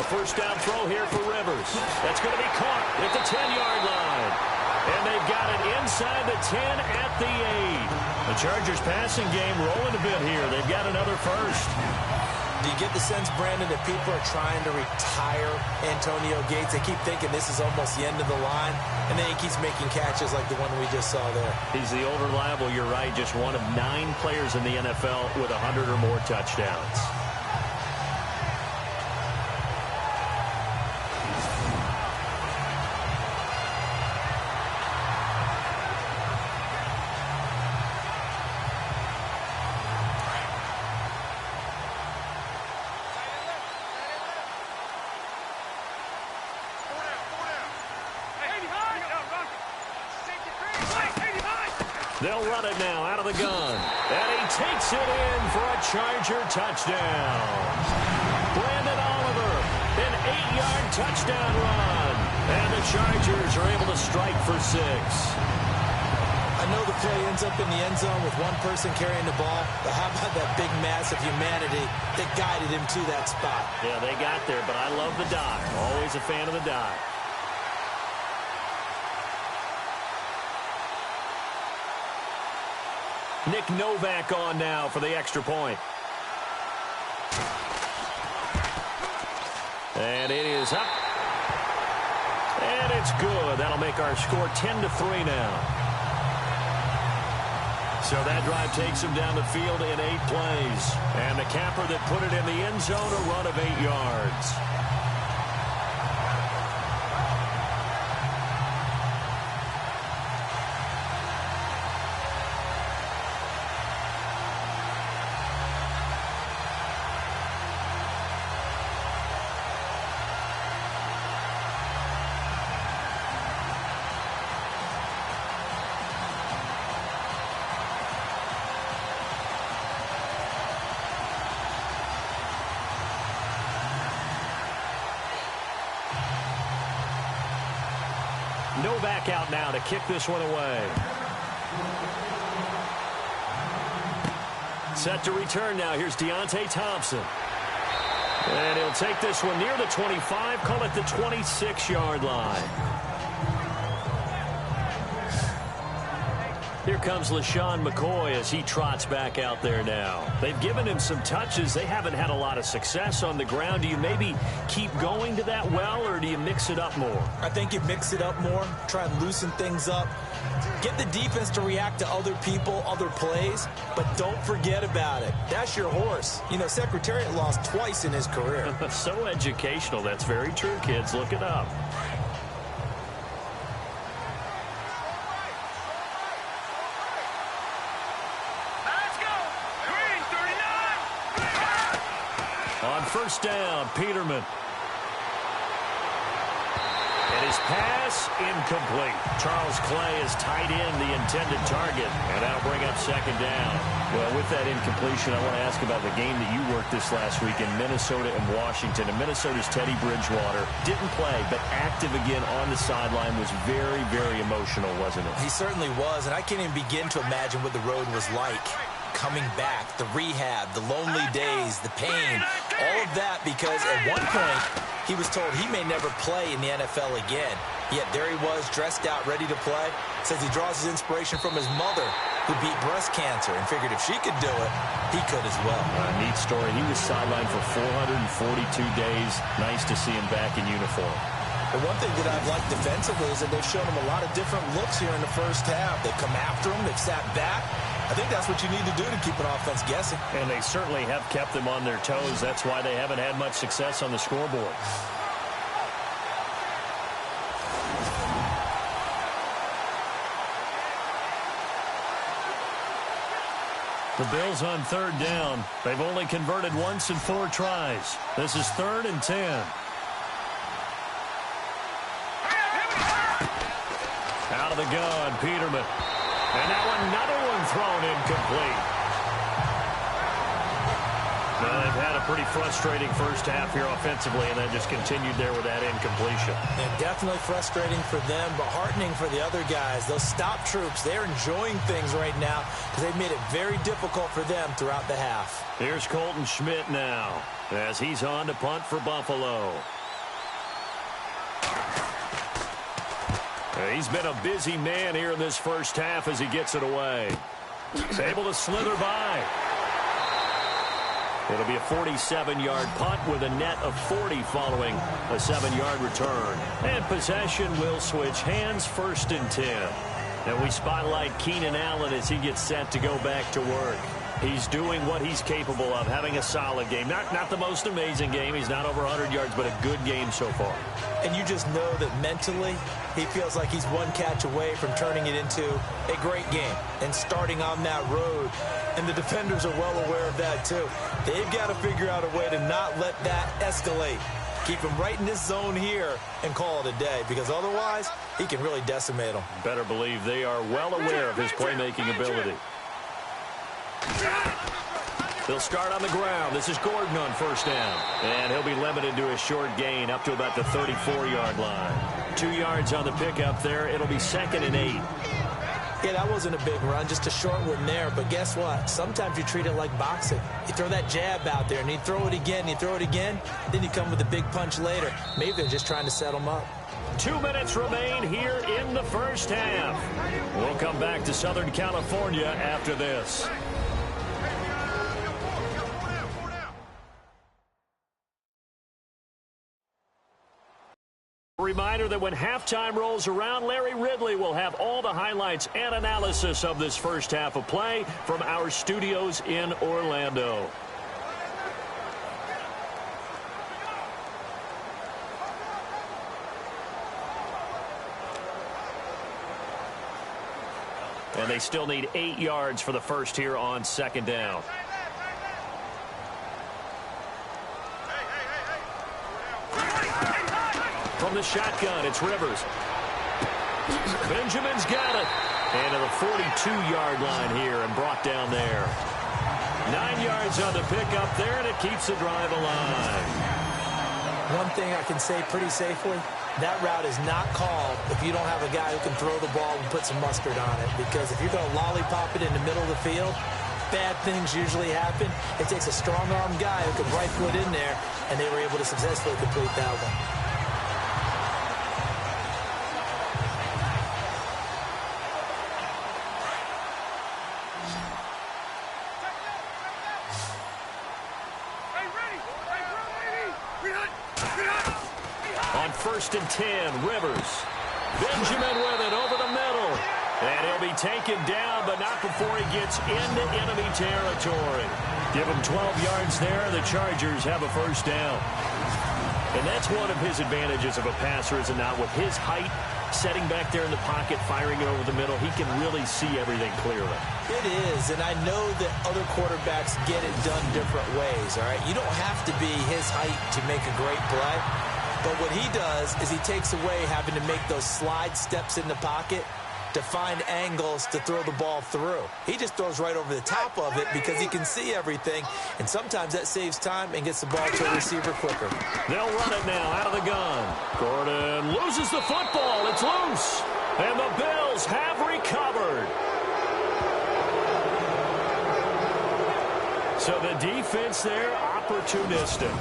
A first down throw here for Rivers. That's going to be caught at the 10-yard line. And they've got it inside the 10 at the 8. The Chargers passing game rolling a bit here. They've got another first. Do you get the sense, Brandon, that people are trying to retire Antonio Gates? They keep thinking this is almost the end of the line, and then he keeps making catches like the one we just saw there. He's the old reliable, you're right, just one of 9 players in the NFL with 100 or more touchdowns. They'll run it now out of the gun. And he takes it in for a Charger touchdown. Brandon Oliver, an 8-yard touchdown run. And the Chargers are able to strike for 6. I know the play ends up in the end zone with one person carrying the ball, but how about that big mass of humanity that guided him to that spot? Yeah, they got there, but I love the dive. Always a fan of the dive. Nick Novak on now for the extra point. And it is up. And it's good. That'll make our score 10-3 now. So that drive takes him down the field in 8 plays. And the capper that put it in the end zone, a run of 8 yards. Novak out now to kick this one away. Set to return now. Here's Deontay Thompson. And he'll take this one near the 25, call it the 26-yard line. Here comes LaShawn McCoy as he trots back out there now. They've given him some touches. They haven't had a lot of success on the ground. Do you maybe keep going to that well, or do you mix it up more? I think you mix it up more, try and loosen things up. Get the defense to react to other people, other plays, but don't forget about it. That's your horse. You know, Secretariat lost twice in his career. So educational. That's very true, kids. Look it up. On first down, Peterman. And his pass incomplete. Charles Clay is tied in the intended target, and that'll bring up second down. Well, with that incompletion, I want to ask about the game that you worked this last week in Minnesota and Washington. And Minnesota's Teddy Bridgewater didn't play, but active again on the sideline, was very, very emotional, wasn't it? He certainly was, and I can't even begin to imagine what the road was like. Coming back, the rehab, the lonely days, the pain, all of that, because at one point he was told he may never play in the NFL again. Yet there he was, dressed out, ready to play. Says he draws his inspiration from his mother, who beat breast cancer, and figured if she could do it, he could as well. Neat story. He was sidelined for 442 days. Nice to see him back in uniform. The one thing that I've liked defensively is that they've shown him a lot of different looks here in the first half. They've come after him. They've sat back. I think that's what you need to do to keep an offense guessing. And they certainly have kept them on their toes. That's why they haven't had much success on the scoreboard. The Bills on third down. They've only converted once in 4 tries. This is 3rd and 10. Out of the gun, Peterman. And now another one thrown incomplete. Now they've had a pretty frustrating first half here offensively, and then just continued there with that incompletion. And definitely frustrating for them, but heartening for the other guys. Those stop troops, they're enjoying things right now because they've made it very difficult for them throughout the half. Here's Colton Schmidt now as he's on to punt for Buffalo. He's been a busy man here in this first half as he gets it away. He's able to slither by. It'll be a 47-yard punt with a net of 40 following a 7-yard return. And possession will switch hands, 1st and 10. And we spotlight Keenan Allen as he gets set to go back to work. He's doing what he's capable of, having a solid game. Not the most amazing game. He's not over 100 yards, but a good game so far. And you just know that mentally he feels like he's one catch away from turning it into a great game and starting on that road. And the defenders are well aware of that, too. They've got to figure out a way to not let that escalate. Keep him right in this zone here and call it a day, because otherwise he can really decimate them. Better believe they are well aware of his playmaking ability. They'll start on the ground. This is Gordon on first down. And he'll be limited to a short gain up to about the 34-yard line. 2 yards on the pickup there. It'll be 2nd and 8. Yeah, that wasn't a big run, just a short one there. But guess what? Sometimes you treat it like boxing. You throw that jab out there, and you throw it again, then you come with a big punch later. Maybe they're just trying to set them up. 2 minutes remain here in the first half. We'll come back to Southern California after this. Reminder that when halftime rolls around, Larry Ridley will have all the highlights and analysis of this first half of play from our studios in Orlando. And they still need 8 yards for the first here on second down. From the shotgun, it's Rivers. Benjamin's got it. And to the 42-yard line here and brought down there. 9 yards on the pickup there, and it keeps the drive alive. One thing I can say pretty safely, that route is not called if you don't have a guy who can throw the ball and put some mustard on it. Because if you're going to lollipop it in the middle of the field, bad things usually happen. It takes a strong-armed guy who can right foot in there, and they were able to successfully complete that one. On 1st and 10, Rivers. Benjamin with it over the middle. And he'll be taken down, but not before he gets into enemy territory. Give him 12 yards there, and the Chargers have a first down. And that's one of his advantages of a passer, is it not? With his height, setting back there in the pocket, firing it over the middle, he can really see everything clearly. It is, and I know that other quarterbacks get it done different ways, all right? You don't have to be his height to make a great play. But what he does is he takes away having to make those slide steps in the pocket to find angles to throw the ball through. He just throws right over the top of it because he can see everything, and sometimes that saves time and gets the ball to a receiver quicker. They'll run it now out of the gun. Gordon loses the football. It's loose. And the Bills have recovered. So the defense there, opportunistic.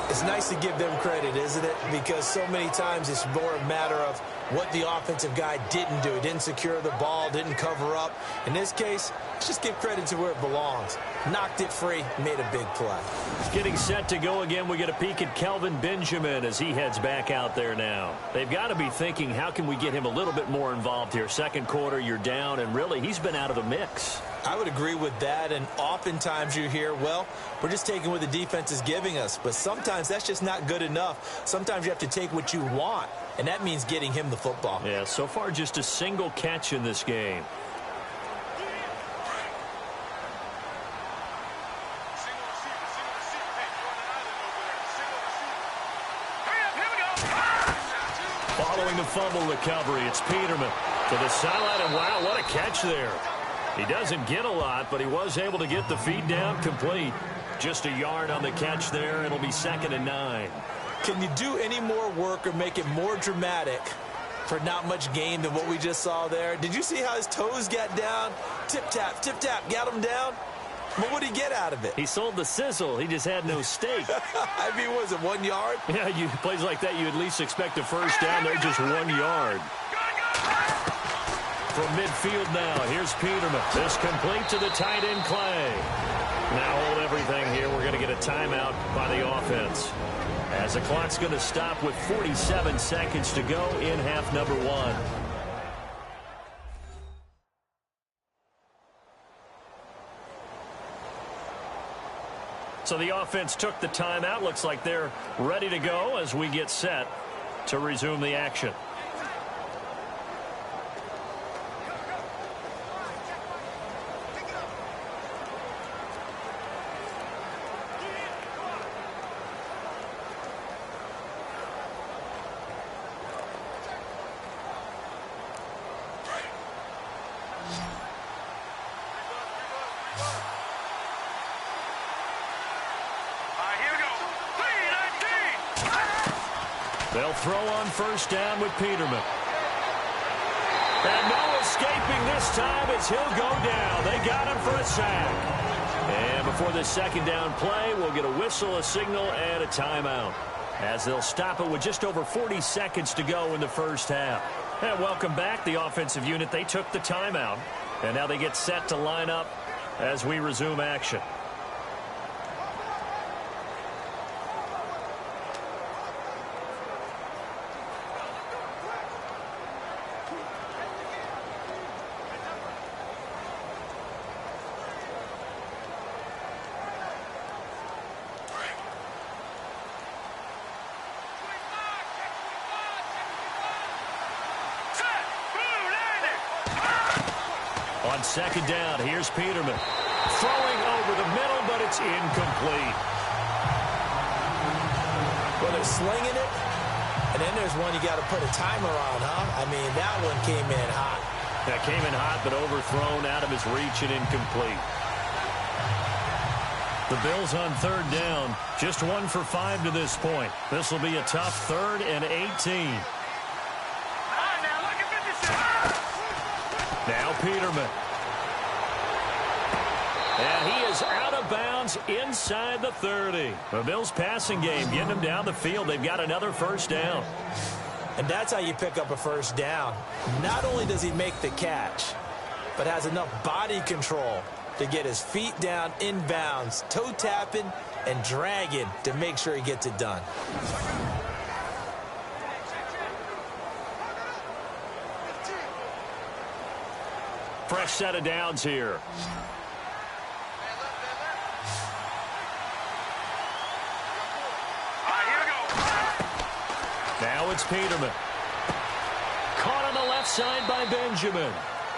It's nice to give them credit, isn't it? Because so many times it's more a matter of what the offensive guy didn't do. He didn't secure the ball, didn't cover up. In this case, let's just give credit to where it belongs. Knocked it free, made a big play. Getting set to go again. We get a peek at Kelvin Benjamin as he heads back out there now. They've got to be thinking, how can we get him a little bit more involved here? Second quarter, you're down, and really, he's been out of the mix. I would agree with that, and oftentimes you hear, well, we're just taking what the defense is giving us. But sometimes that's just not good enough. Sometimes you have to take what you want, and that means getting him the football. Yeah, so far just a single catch in this game. Following the fumble recovery, it's Peterman to the sideline, and wow, what a catch there. He doesn't get a lot, but he was able to get the feed down complete. Just a yard on the catch there. It'll be 2nd and 9. Can you do any more work or make it more dramatic for not much gain than what we just saw there? Did you see how his toes got down? Tip-tap, got him down. But what did he get out of it? He sold the sizzle. He just had no steak. I mean, was it 1 yard? Yeah, plays like that, you at least expect a first down. They're just 1 yard. From midfield now, here's Peterman. This complete to the tight end, Clay. Now hold everything here. We're going to get a timeout by the offense, as the clock's going to stop with 47 seconds to go in half number 1. So the offense took the timeout. Looks like they're ready to go as we get set to resume the action. They'll throw on first down with Peterman. And no escaping this time as he'll go down. They got him for a sack. And before this second down play, we'll get a whistle, a signal, and a timeout, as they'll stop it with just over 40 seconds to go in the first half. And welcome back, the offensive unit. They took the timeout, and now they get set to line up as we resume action. On second down, here's Peterman. Throwing over the middle, but it's incomplete. Well, they're slinging it, and then there's one you got to put a timer on, huh? I mean, that one came in hot. That came in hot, but overthrown, out of his reach, and incomplete. The Bills on third down, just 1 for 5 to this point. This will be a tough 3rd and 18. Now Peterman. And he is out of bounds inside the 30. The Bills passing game getting them down the field. They've got another first down. And that's how you pick up a first down. Not only does he make the catch, but has enough body control to get his feet down inbounds, toe tapping and dragging to make sure he gets it done. Fresh set of downs here. Now it's Peterman. Caught on the left side by Benjamin.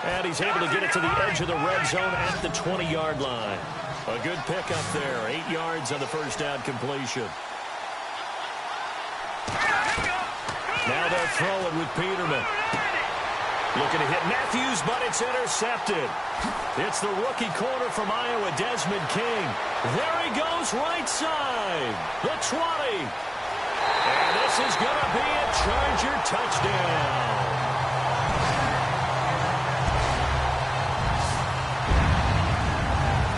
And he's able to get it to the edge of the red zone at the 20-yard line. A good pickup there. 8 yards on the first down completion. Now they're throwing with Peterman. Looking to hit Matthews, but it's intercepted. It's the rookie corner from Iowa, Desmond King. There he goes, right side. The 20. And this is going to be a Charger touchdown.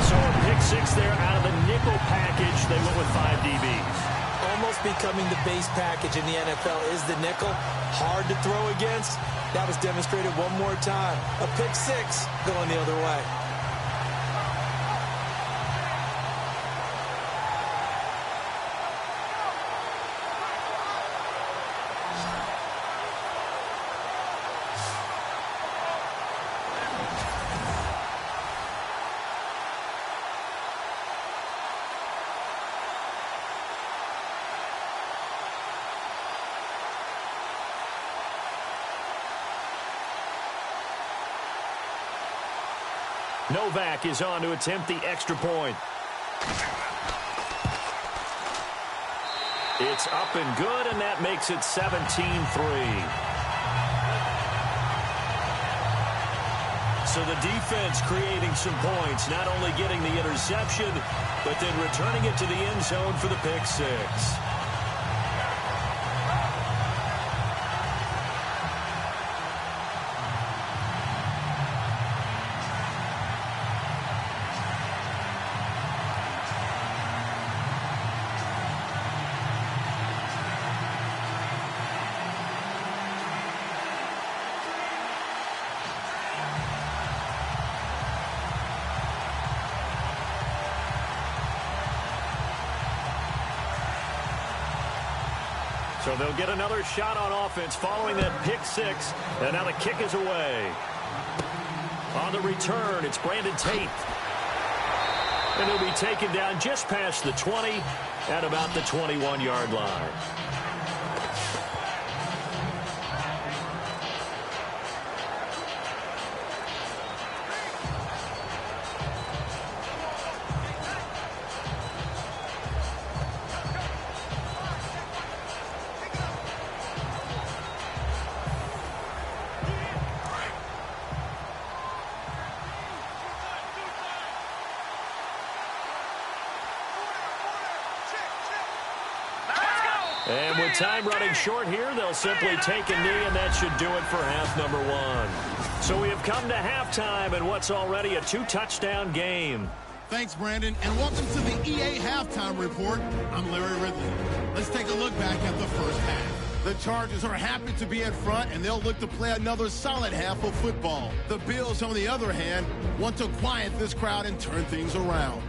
So a pick six there out of the nickel package. They went with 5 DBs. Almost becoming the base package in the NFL is the nickel. Hard to throw against. That was demonstrated one more time. A pick six going the other way. Novak is on to attempt the extra point. It's up and good, and that makes it 17-3. So the defense creating some points, not only getting the interception, but then returning it to the end zone for the pick six. So they'll get another shot on offense following that pick six. And now the kick is away. On the return, it's Brandon Tate. And he'll be taken down just past the 20 at about the 21-yard line. with time running short here, they'll simply take a knee, and that should do it for half number one. So we have come to halftime in what's already a 2-touchdown game. Thanks, Brandon, and welcome to the EA Halftime Report. I'm Larry Ridley. Let's take a look back at the first half. The Chargers are happy to be in front, and they'll look to play another solid half of football. The Bills, on the other hand, want to quiet this crowd and turn things around.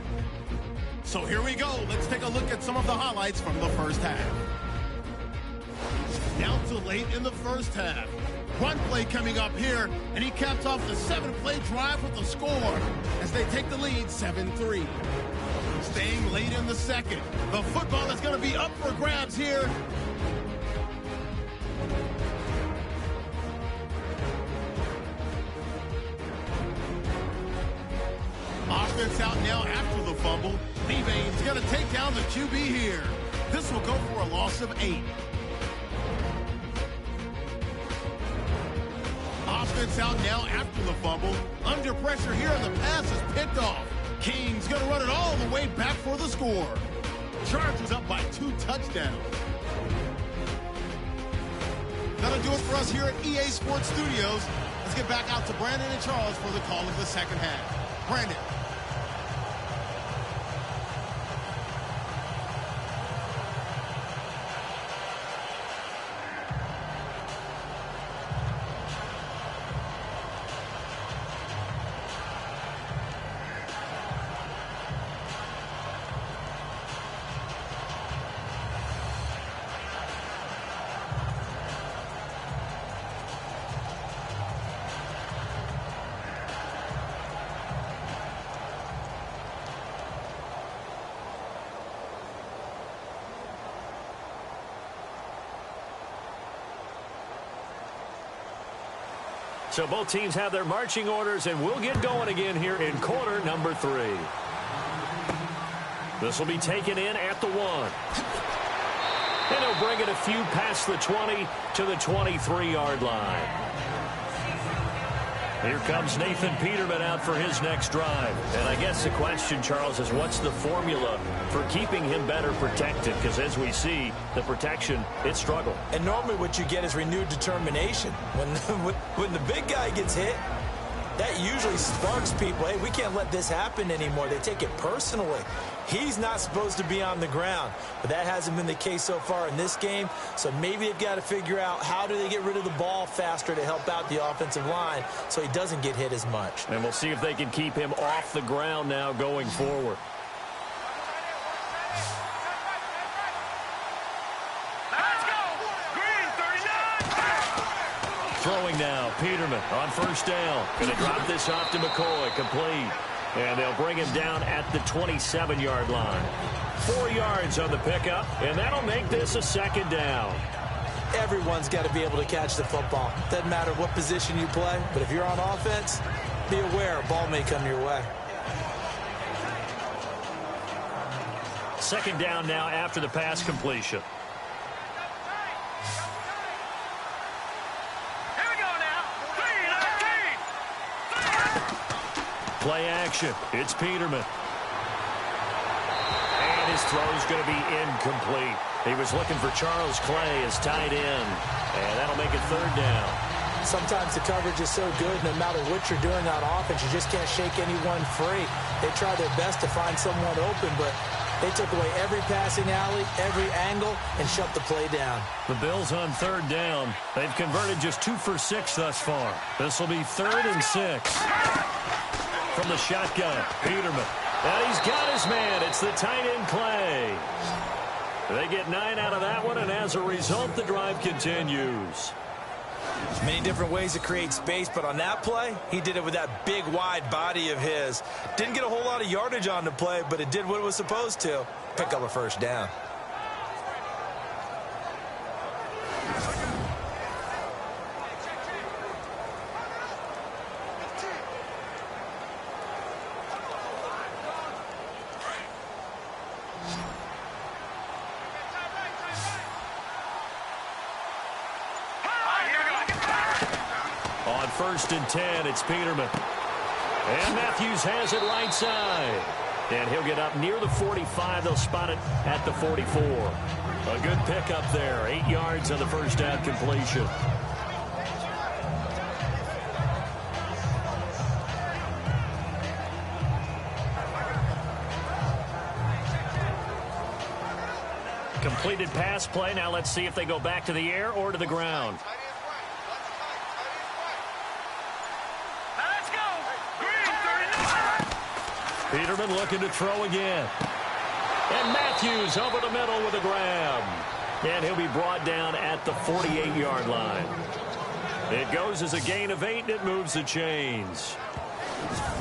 So here we go. Let's take a look at some of the highlights from the first half. Down to late in the first half. Run play coming up here, and he caps off the 7-play drive with a score as they take the lead 7-3. Staying late in the second. The football is going to be up for grabs here. Offense out now after the fumble. Levain's going to take down the QB here. This will go for a loss of 8. Offense out now after the fumble. Under pressure here, and the pass is picked off. King's going to run it all the way back for the score. Chargers up by 2 touchdowns. That'll do it for us here at EA Sports Studios. Let's get back out to Brandon and Charles for the call of the second half. Brandon. So both teams have their marching orders, and we'll get going again here in quarter number 3. This will be taken in at the 1. And he'll bring it a few past the 20 to the 23-yard line. Here comes Nathan Peterman out for his next drive. And I guess the question, Charles, is what's the formula for keeping him better protected? Because as we see, the protection, it struggled. And normally what you get is renewed determination. When the big guy gets hit, that usually sparks people. Hey, we can't let this happen anymore. They take it personally. He's not supposed to be on the ground, but that hasn't been the case so far in this game. So maybe they've got to figure out how do they get rid of the ball faster to help out the offensive line so he doesn't get hit as much. And we'll see if they can keep him off the ground now going forward. Let's go! Green, 39! Throwing now, Peterman on first down. Going to drop this off to McCoy, complete. And they'll bring him down at the 27-yard line. 4 yards on the pickup, and that'll make this a second down. Everyone's got to be able to catch the football. Doesn't matter what position you play, but if you're on offense, be aware a ball may come your way. Second down now after the pass completion. Play action. It's Peterman. And his throw's going to be incomplete. He was looking for Charles Clay as tight end. And that'll make it third down. Sometimes the coverage is so good, no matter what you're doing on offense, you just can't shake anyone free. They try their best to find someone open, but they took away every passing alley, every angle, and shut the play down. The Bills on third down. They've converted just 2 for 6 thus far. This will be 3rd and 6. From the shotgun, Peterman. And he's got his man. It's the tight end, Clay. They get 9 out of that one, and as a result, the drive continues. Many different ways to create space, but on that play, he did it with that big, wide body of his. Didn't get a whole lot of yardage on the play, but it did what it was supposed to. Pick up a first down. On 1st and 10, it's Peterman. And Matthews has it right side. And he'll get up near the 45. They'll spot it at the 44. A good pickup there. 8 yards on the first down completion. Completed pass play. Now let's see if they go back to the air or to the ground. Let's go. Green, 39. Peterman looking to throw again. And Matthews over the middle with a grab. And he'll be brought down at the 48-yard line. It goes as a gain of 8, and it moves the chains.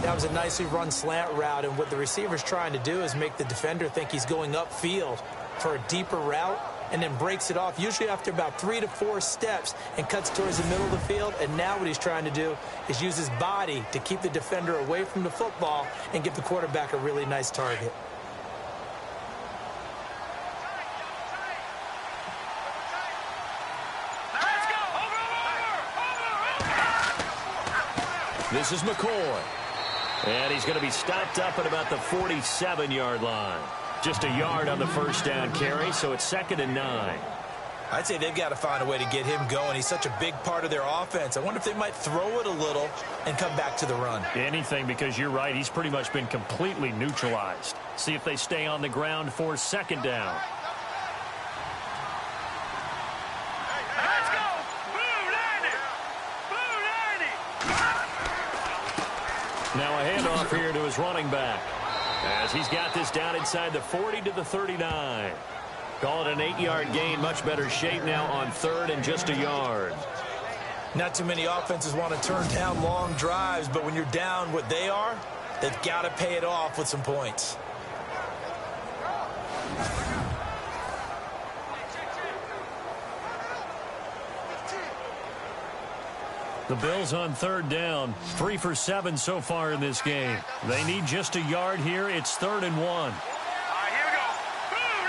That was a nicely run slant route, and what the receiver's trying to do is make the defender think he's going upfield for a deeper route, and then breaks it off, usually after about 3 to 4 steps, and cuts towards the middle of the field. And now what he's trying to do is use his body to keep the defender away from the football and give the quarterback a really nice target. This is McCoy. And he's going to be stopped up at about the 47-yard line. Just a yard on the first down carry, so it's 2nd and 9. I'd say they've got to find a way to get him going. He's such a big part of their offense. I wonder if they might throw it a little and come back to the run. Anything, because you're right. He's pretty much been completely neutralized. See if they stay on the ground for 2nd down. Let's go. Blue 90. Blue 90. Now a handoff here to his running back, as he's got this down inside the 40 to the 39. Call it an 8-yard gain. Much better shape now on 3rd and just a yard. Not too many offenses want to turn down long drives, but when you're down what they are, they've got to pay it off with some points. The Bills on 3rd down, 3 for 7 so far in this game. They need just a yard here. It's 3rd and 1. All right, here we go. Blue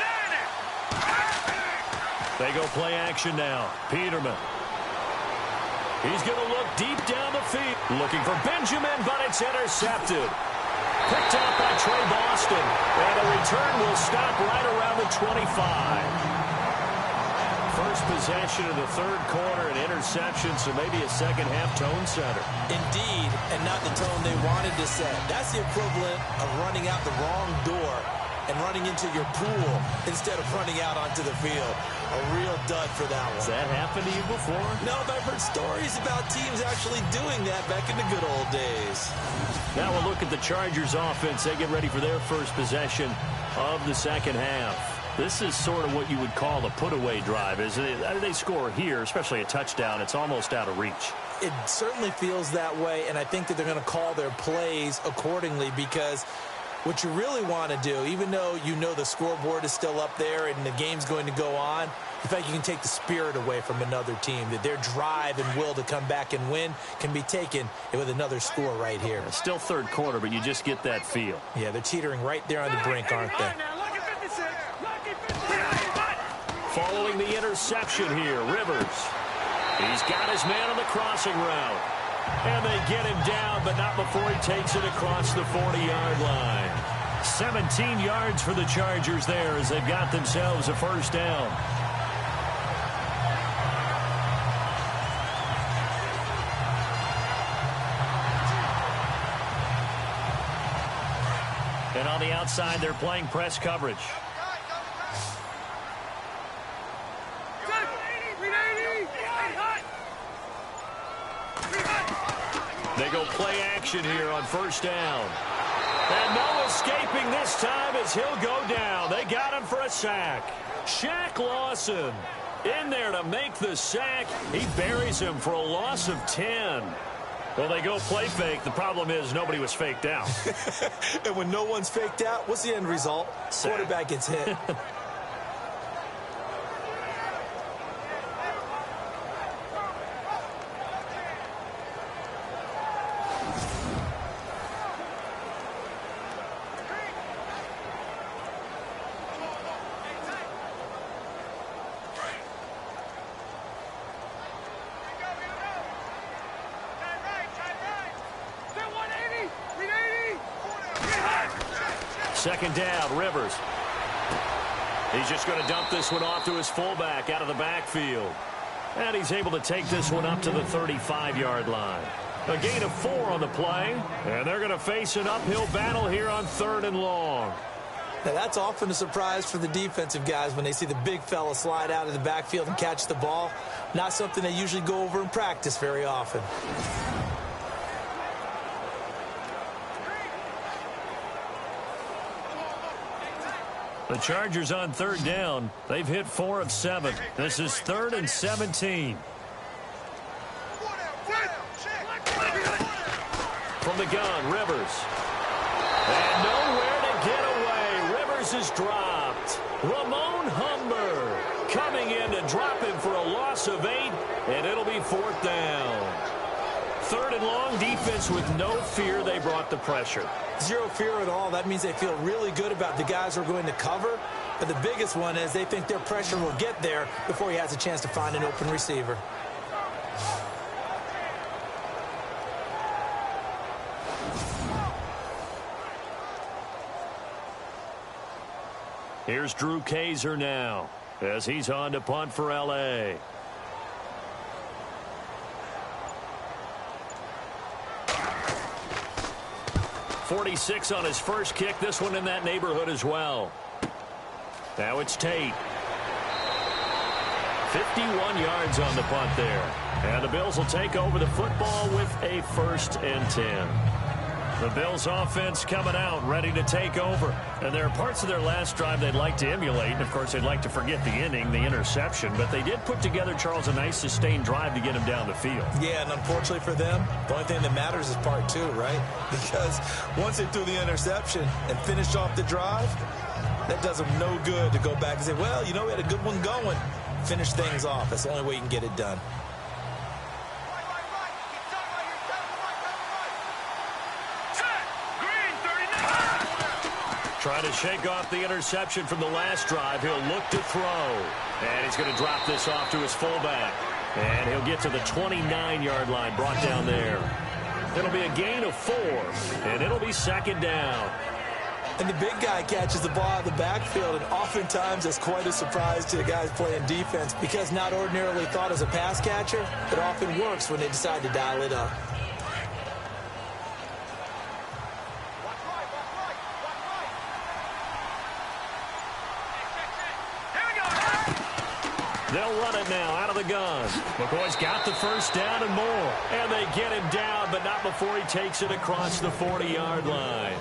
90. They go play action now. Peterman. He's going to look deep down the field. Looking for Benjamin, but it's intercepted. Picked out by Trey Boston. And the return will stop right around the 25. First possession of the 3rd quarter, an interception, so maybe a second-half tone setter. Indeed, and not the tone they wanted to set. That's the equivalent of running out the wrong door and running into your pool instead of running out onto the field. A real dud for that one. Has that happened to you before? No, but I've heard stories about teams actually doing that back in the good old days. Now we'll look at the Chargers offense. They get ready for their first possession of the second half. This is sort of what you would call a put-away drive. They score here, especially a touchdown, it's almost out of reach. It certainly feels that way, and I think that they're going to call their plays accordingly, because what you really want to do, even though you know the scoreboard is still up there and the game's going to go on, in fact, you can take the spirit away from another team, that their drive and will to come back and win can be taken with another score right here. It's still 3rd quarter, but you just get that feel. Yeah, they're teetering right there on the brink, aren't they? Following the interception here, Rivers. He's got his man on the crossing route. And they get him down, but not before he takes it across the 40-yard line. 17 yards for the Chargers there as they've got themselves a first down. And on the outside, they're playing press coverage. They go play action here on first down. And no escaping this time as he'll go down. They got him for a sack. Shaq Lawson in there to make the sack. He buries him for a loss of 10. Well, they go play fake. The problem is nobody was faked out. And when no one's faked out, what's the end result? Sack. Quarterback gets hit. Second down, Rivers. He's just going to dump this one off to his fullback out of the backfield. And he's able to take this one up to the 35-yard line. A gain of 4 on the play, and they're going to face an uphill battle here on 3rd and long. Now, that's often a surprise for the defensive guys when they see the big fella slide out of the backfield and catch the ball. Not something they usually go over in practice very often. The Chargers on 3rd down. They've hit 4 of 7. This is 3rd and 17. From the gun, Rivers. And nowhere to get away. Rivers is dropped. Ramon Humber coming in to drop him for a loss of 8, and it'll be 4th down. 3rd and long, defense with no fear. They brought the pressure. Zero fear at all. That means they feel really good about the guys who are going to cover. But the biggest one is they think their pressure will get there before he has a chance to find an open receiver. Here's Drew Kaiser now as he's on to punt for L.A. .46 on his first kick. This one in that neighborhood as well. Now it's Tate. 51 yards on the punt there. And the Bills will take over the football with a 1st and 10. The Bills offense coming out, ready to take over. And there are parts of their last drive they'd like to emulate. And, of course, they'd like to forget the inning, the interception. But they did put together, Charles, a nice sustained drive to get him down the field. Yeah, and unfortunately for them, the only thing that matters is part 2, right? Because once they threw the interception and finished off the drive, that does them no good to go back and say, well, you know, we had a good one going. Finish things off. That's the only way you can get it done. Trying to shake off the interception from the last drive. He'll look to throw. And he's going to drop this off to his fullback. And he'll get to the 29-yard line, brought down there. It'll be a gain of 4, and it'll be 2nd down. And the big guy catches the ball out of the backfield, and oftentimes that's quite a surprise to the guys playing defense because not ordinarily thought as a pass catcher, it often works when they decide to dial it up. They'll run it now out of the gun. McCoy's got the 1st down and more. And they get him down, but not before he takes it across the 40-yard line.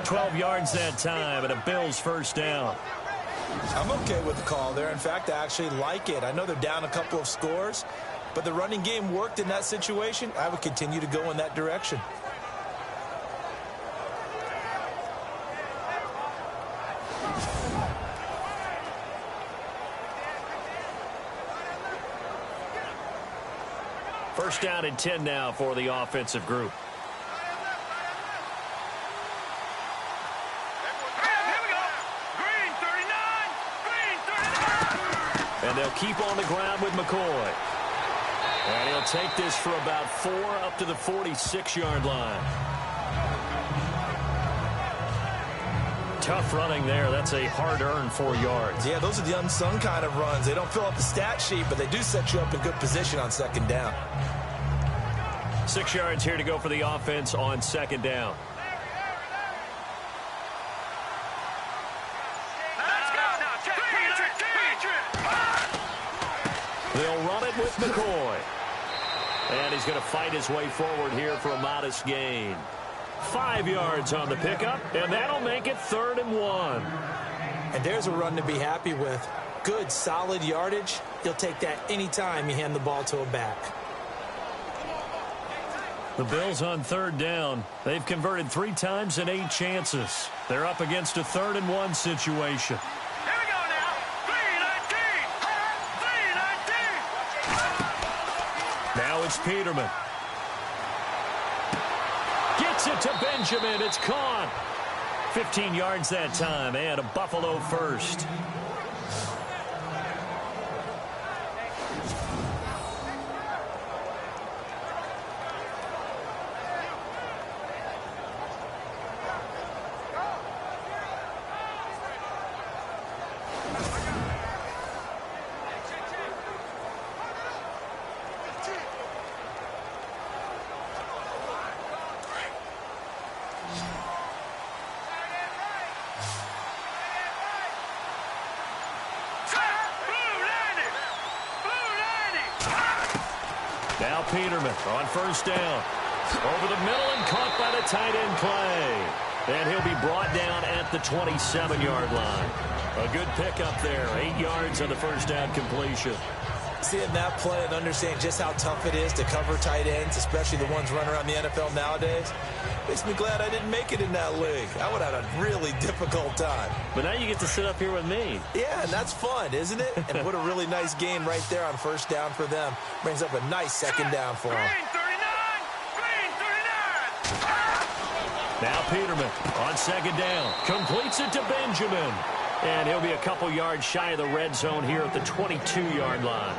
12 yards that time, and a Bills 1st down. I'm okay with the call there. In fact, I actually like it. I know they're down a couple of scores, but the running game worked in that situation. I would continue to go in that direction. First down and 10 now for the offensive group. And they'll keep on the ground with McCoy. And he'll take this for about 4 up to the 46-yard line. Tough running there. That's a hard-earned 4 yards. Yeah, those are the unsung kind of runs. They don't fill up the stat sheet, but they do set you up in good position on 2nd down. 6 yards here to go for the offense on 2nd down. They'll run it with McCoy. And he's going to fight his way forward here for a modest gain. 5 yards on the pickup, and that'll make it 3rd and 1. And there's a run to be happy with. Good, solid yardage. You'll take that anytime you hand the ball to a back. The Bills on 3rd down. They've converted 3 times in 8 chances. They're up against a 3rd and 1 situation. Here we go now. 3-19. Now it's Peterman. Gets it to Benjamin. It's caught. 15 yards that time, and a Buffalo 1st. Peterman on first down. Over the middle and caught by the tight end Clay. And he'll be brought down at the 27-yard line. A good pickup there. 8 yards on the first down completion. Seeing that play and understanding just how tough it is to cover tight ends, especially the ones running around the NFL nowadays, makes me glad I didn't make it in that league. I would have had a really difficult time. But now you get to sit up here with me. Yeah, and that's fun, isn't it? And what a really nice gain right there on first down for them. Brings up a nice second down for them. Green 39. Now Peterman on second down. Completes it to Benjamin. And he'll be a couple yards shy of the red zone here at the 22-yard line.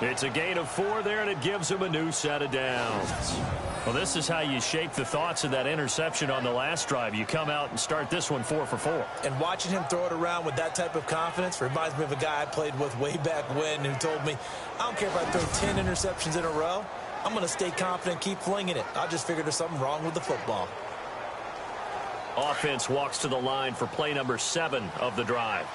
It's a gain of 4 there, and it gives him a new set of downs. Well, this is how you shake the thoughts of that interception on the last drive. You come out and start this one 4 for 4. And watching him throw it around with that type of confidence reminds me of a guy I played with way back when who told me, I don't care if I throw 10 interceptions in a row. I'm going to stay confident, keep flinging it. I just figured there's something wrong with the football. Offense walks to the line for play number 7 of the drive.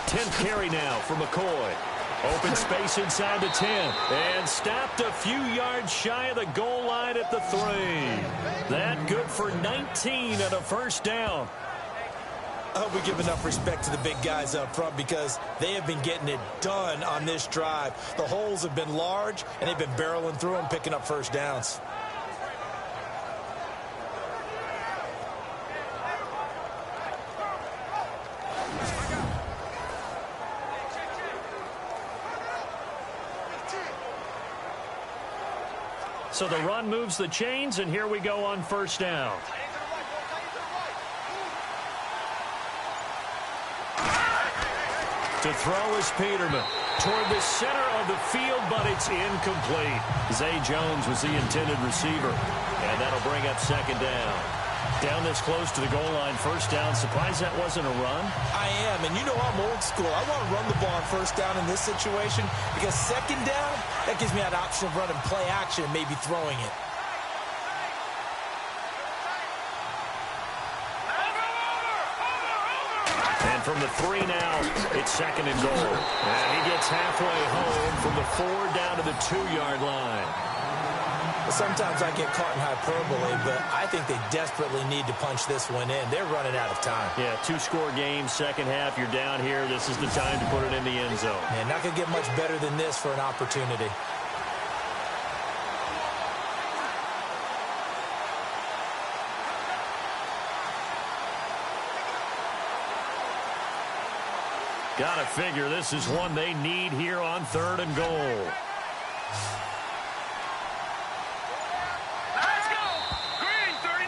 10th carry now for McCoy. Open space inside the 10. And stopped a few yards shy of the goal line at the 3. That good for 19 and a first down. I hope we give enough respect to the big guys up front because they have been getting it done on this drive. The holes have been large, and they've been barreling through them, picking up first downs. So the run moves the chains, and here we go on first down. To throw is Peterman toward the center of the field, but it's incomplete. Zay Jones was the intended receiver, and that'll bring up second down. Down this close to the goal line, first down. Surprised that wasn't a run? I am, and you know I'm old school. I want to run the ball on first down in this situation because second down, that gives me that option of running play action and maybe throwing it. And from the 3 now, it's second and goal. And he gets halfway home from the 4 down to the 2-yard line. Sometimes I get caught in hyperbole, but I think they desperately need to punch this one in. They're running out of time. Yeah, 2-score game, second half. You're down here. This is the time to put it in the end zone. And not going to get much better than this for an opportunity. Gotta figure this is one they need here on 3rd and goal.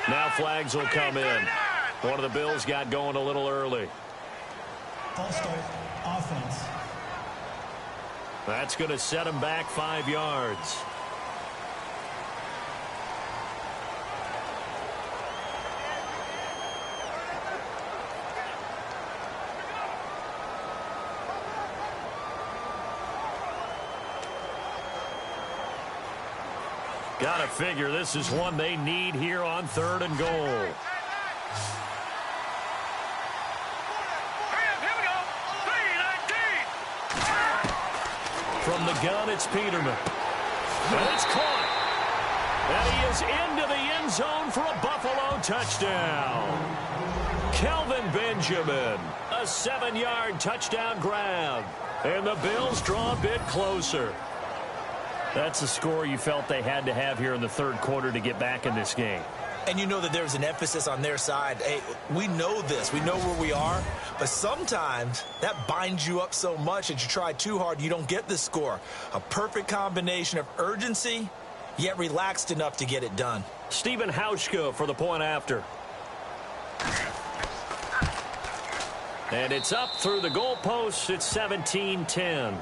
Now flags will come in. One of the Bills got going a little early. False start, offense. That's going to set him back 5 yards. Gotta figure this is one they need here on 3rd and goal. Here we go. 3-19. From the gun, it's Peterman. And it's caught. And he is into the end zone for a Buffalo touchdown. Kelvin Benjamin, a 7-yard touchdown grab. And the Bills draw a bit closer. That's the score you felt they had to have here in the 3rd quarter to get back in this game. And you know that there's an emphasis on their side. Hey, we know this. We know where we are. But sometimes that binds you up so much that you try too hard, you don't get the score. A perfect combination of urgency, yet relaxed enough to get it done. Stephen Hauschka for the point after. And it's up through the goalposts. It's 17-10.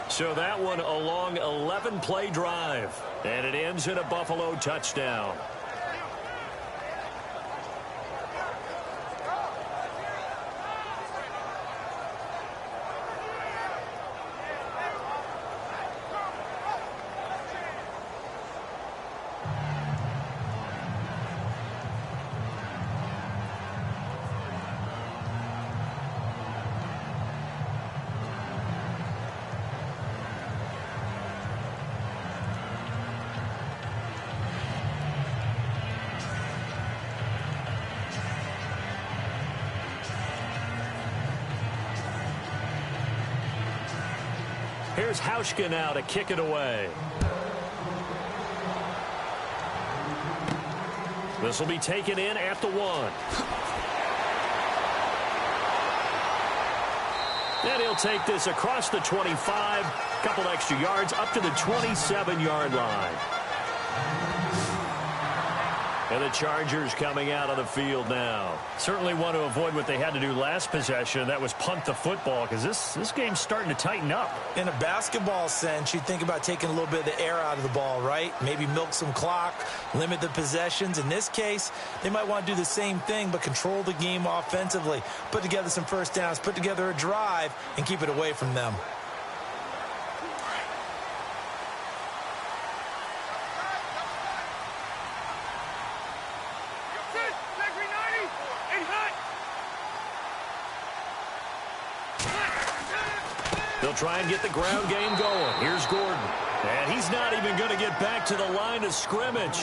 So that one a long 11-play drive. And it ends in a Buffalo touchdown. here's Hauschka now to kick it away. This will be taken in at the 1. And he'll take this across the 25, couple extra yards up to the 27-yard line. And the Chargers coming out on the field now. Certainly want to avoid what they had to do last possession. That was punt the football, because this game's starting to tighten up. In a basketball sense, you think about taking a little bit of the air out of the ball, right? Maybe milk some clock, limit the possessions. In this case, they might want to do the same thing, but control the game offensively. Put together some first downs, put together a drive, and keep it away from them. They'll try and get the ground game going. Here's Gordon. And he's not even going to get back to the line of scrimmage.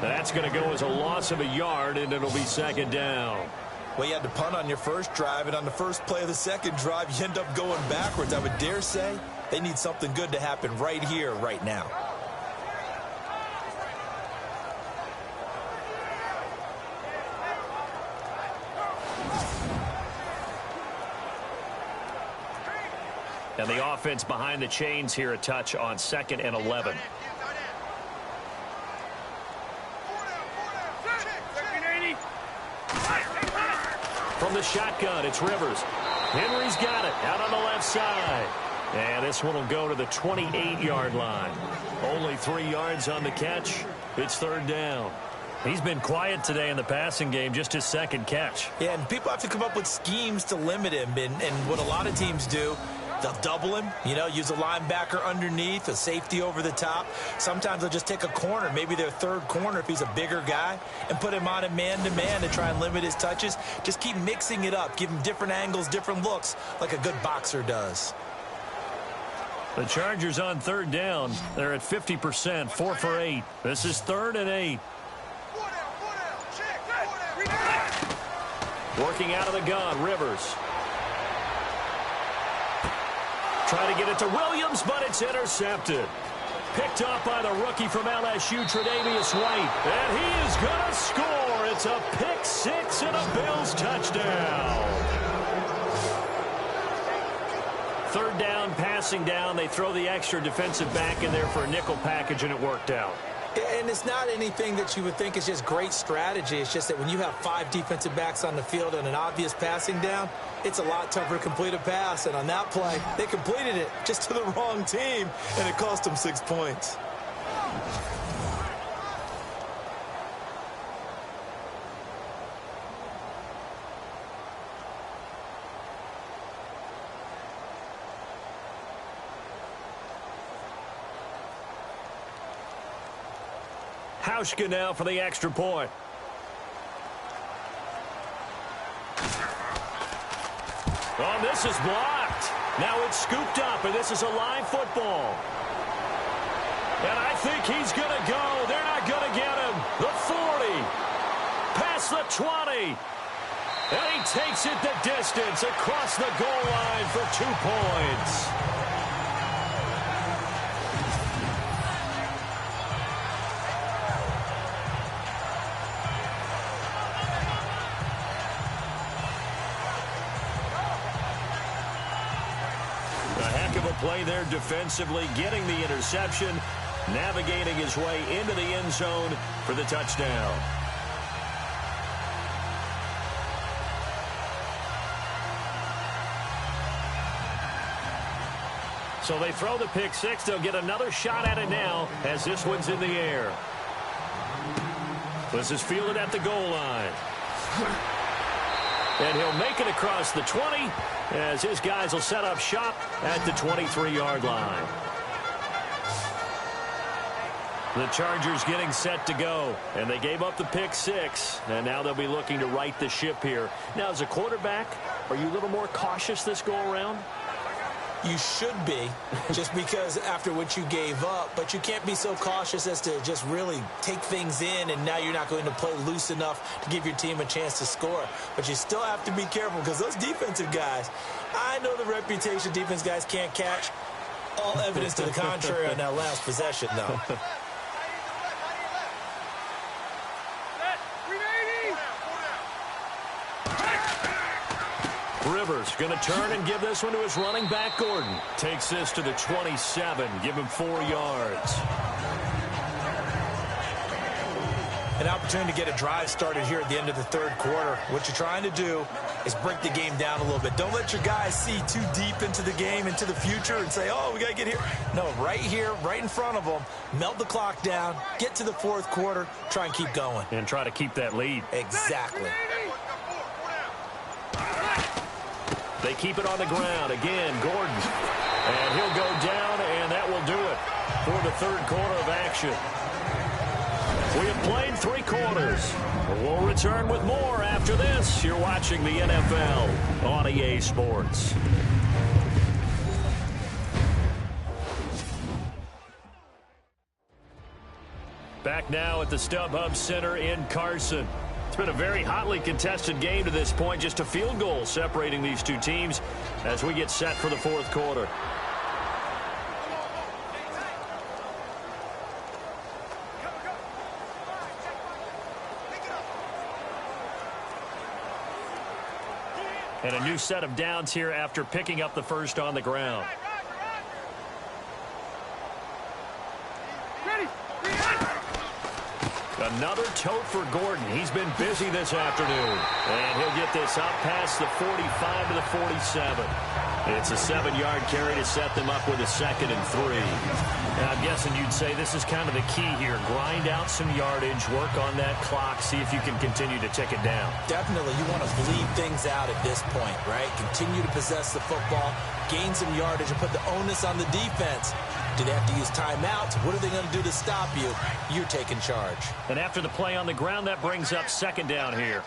That's going to go as a loss of a yard, and it'll be second down. Well, you had to punt on your first drive, and on the first play of the second drive, you end up going backwards. I would dare say they need something good to happen right here, right now. And the offense behind the chains here, a touch on 2nd and 11. From the shotgun, it's Rivers. Henry's got it out on the left side. And this one will go to the 28-yard line. Only 3 yards on the catch. It's third down. He's been quiet today in the passing game, just his second catch. Yeah, and people have to come up with schemes to limit him. And what a lot of teams do, they'll double him, use a linebacker underneath, a safety over the top. Sometimes they'll just take a corner, maybe their third corner if he's a bigger guy, and put him on a man-to-man to try and limit his touches. Just keep mixing it up. Give him different angles, different looks, like a good boxer does. The Chargers on third down. They're at 50%, 4 for 8. This is 3rd and 8. Working out of the gun, Rivers. Trying to get it to Williams, but it's intercepted. Picked up by the rookie from LSU, Tre'Davious White. And he is going to score. It's a pick 6 and a Bills touchdown. Third down, passing down. They throw the extra defensive back in there for a nickel package, and it worked out. And it's not anything that you would think is just great strategy. It's just that when you have 5 defensive backs on the field and an obvious passing down, it's a lot tougher to complete a pass. And on that play, they completed it just to the wrong team, and it cost them 6 points. Hauschka now for the extra point. Oh, this is blocked. Now it's scooped up, and this is a live football. And I think he's going to go. They're not going to get him. The 40. Past the 20. And he takes it the distance across the goal line for 2 points. Play there defensively, getting the interception, navigating his way into the end zone for the touchdown. So they throw the pick 6. They'll get another shot at it now as this one's in the air. This is fielded at the goal line. And he'll make it across the 20 as his guys will set up shop at the 23-yard line. The Chargers getting set to go, and they gave up the pick 6, and now they'll be looking to right the ship here. Now, as a quarterback, are you a little more cautious this go-around? You should be, just because after what you gave up, but you can't be so cautious as to just really take things in, and now you're not going to play loose enough to give your team a chance to score. But you still have to be careful, because those defensive guys, I know the reputation defense guys can't catch, All evidence to the contrary on that last possession, though. Rivers going to turn and give this one to his running back, Gordon. Takes this to the 27. Give him 4 yards. An opportunity to get a drive started here at the end of the third quarter. What you're trying to do is break the game down a little bit. Don't let your guys see too deep into the game, into the future, and say, oh, we got to get here. No, right here, right in front of them, melt the clock down, get to the fourth quarter, try and keep going. And try to keep that lead. Exactly. They keep it on the ground. Again, Gordon. And he'll go down, and that will do it for the third quarter of action. We have played 3 quarters. We'll return with more after this. You're watching the NFL on EA Sports. Back now at the StubHub Center in Carson. It's been a very hotly contested game to this point. Just a field goal separating these two teams as we get set for the fourth quarter. And a new set of downs here after picking up the first on the ground. Another tote for Gordon. He's been busy this afternoon. And he'll get this up past the 45 to the 47. It's a 7-yard carry to set them up with a 2nd and 3. And I'm guessing you'd say this is kind of the key here. Grind out some yardage, work on that clock, see if you can continue to tick it down. Definitely. You want to bleed things out at this point, right? Continue to possess the football, gain some yardage, and put the onus on the defense. Do they have to use timeouts? What are they going to do to stop you? You're taking charge. And after the play on the ground, that brings up 2nd down here.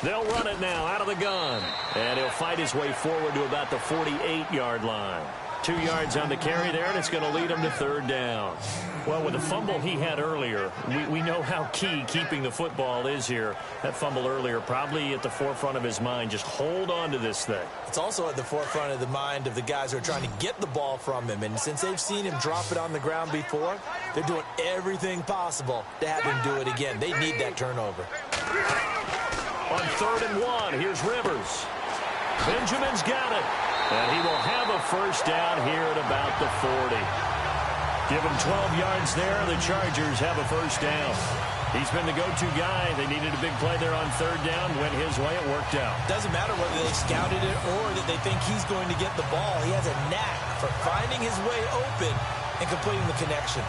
They'll run it now out of the gun. And he'll fight his way forward to about the 48-yard line. 2 yards on the carry there, and it's going to lead him to 3rd down. Well, with the fumble he had earlier, we know how key keeping the football is here. That fumble earlier probably at the forefront of his mind. Just hold on to this thing. It's also at the forefront of the mind of the guys who are trying to get the ball from him. And since they've seen him drop it on the ground before, they're doing everything possible to have him do it again. They need that turnover. On 3rd and 1, here's Rivers. Benjamin's got it. And he will have a first down here at about the 40. Give him 12 yards there. The Chargers have a first down. He's been the go-to guy. They needed a big play there on 3rd down. Went his way. It worked out. Doesn't matter whether they scouted it or that they think he's going to get the ball. He has a knack for finding his way open and completing the connection.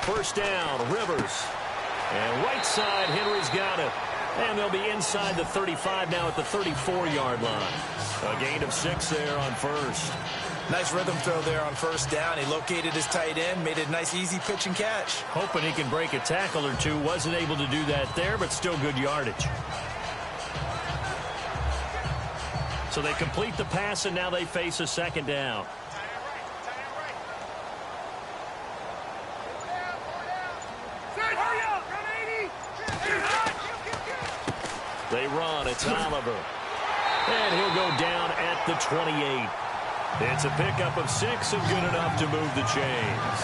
First down, Rivers. And right side, Henry's got it. And they'll be inside the 35 now at the 34-yard line. A gain of 6 there on first. Nice rhythm throw there on first down. He located his tight end, made a nice easy pitch and catch. Hoping he can break a tackle or two. Wasn't able to do that there, but still good yardage. So they complete the pass, and now they face a 2nd down. They run. It's Oliver. And he'll go down at the 28. It's a pickup of 6 and good enough to move the chains.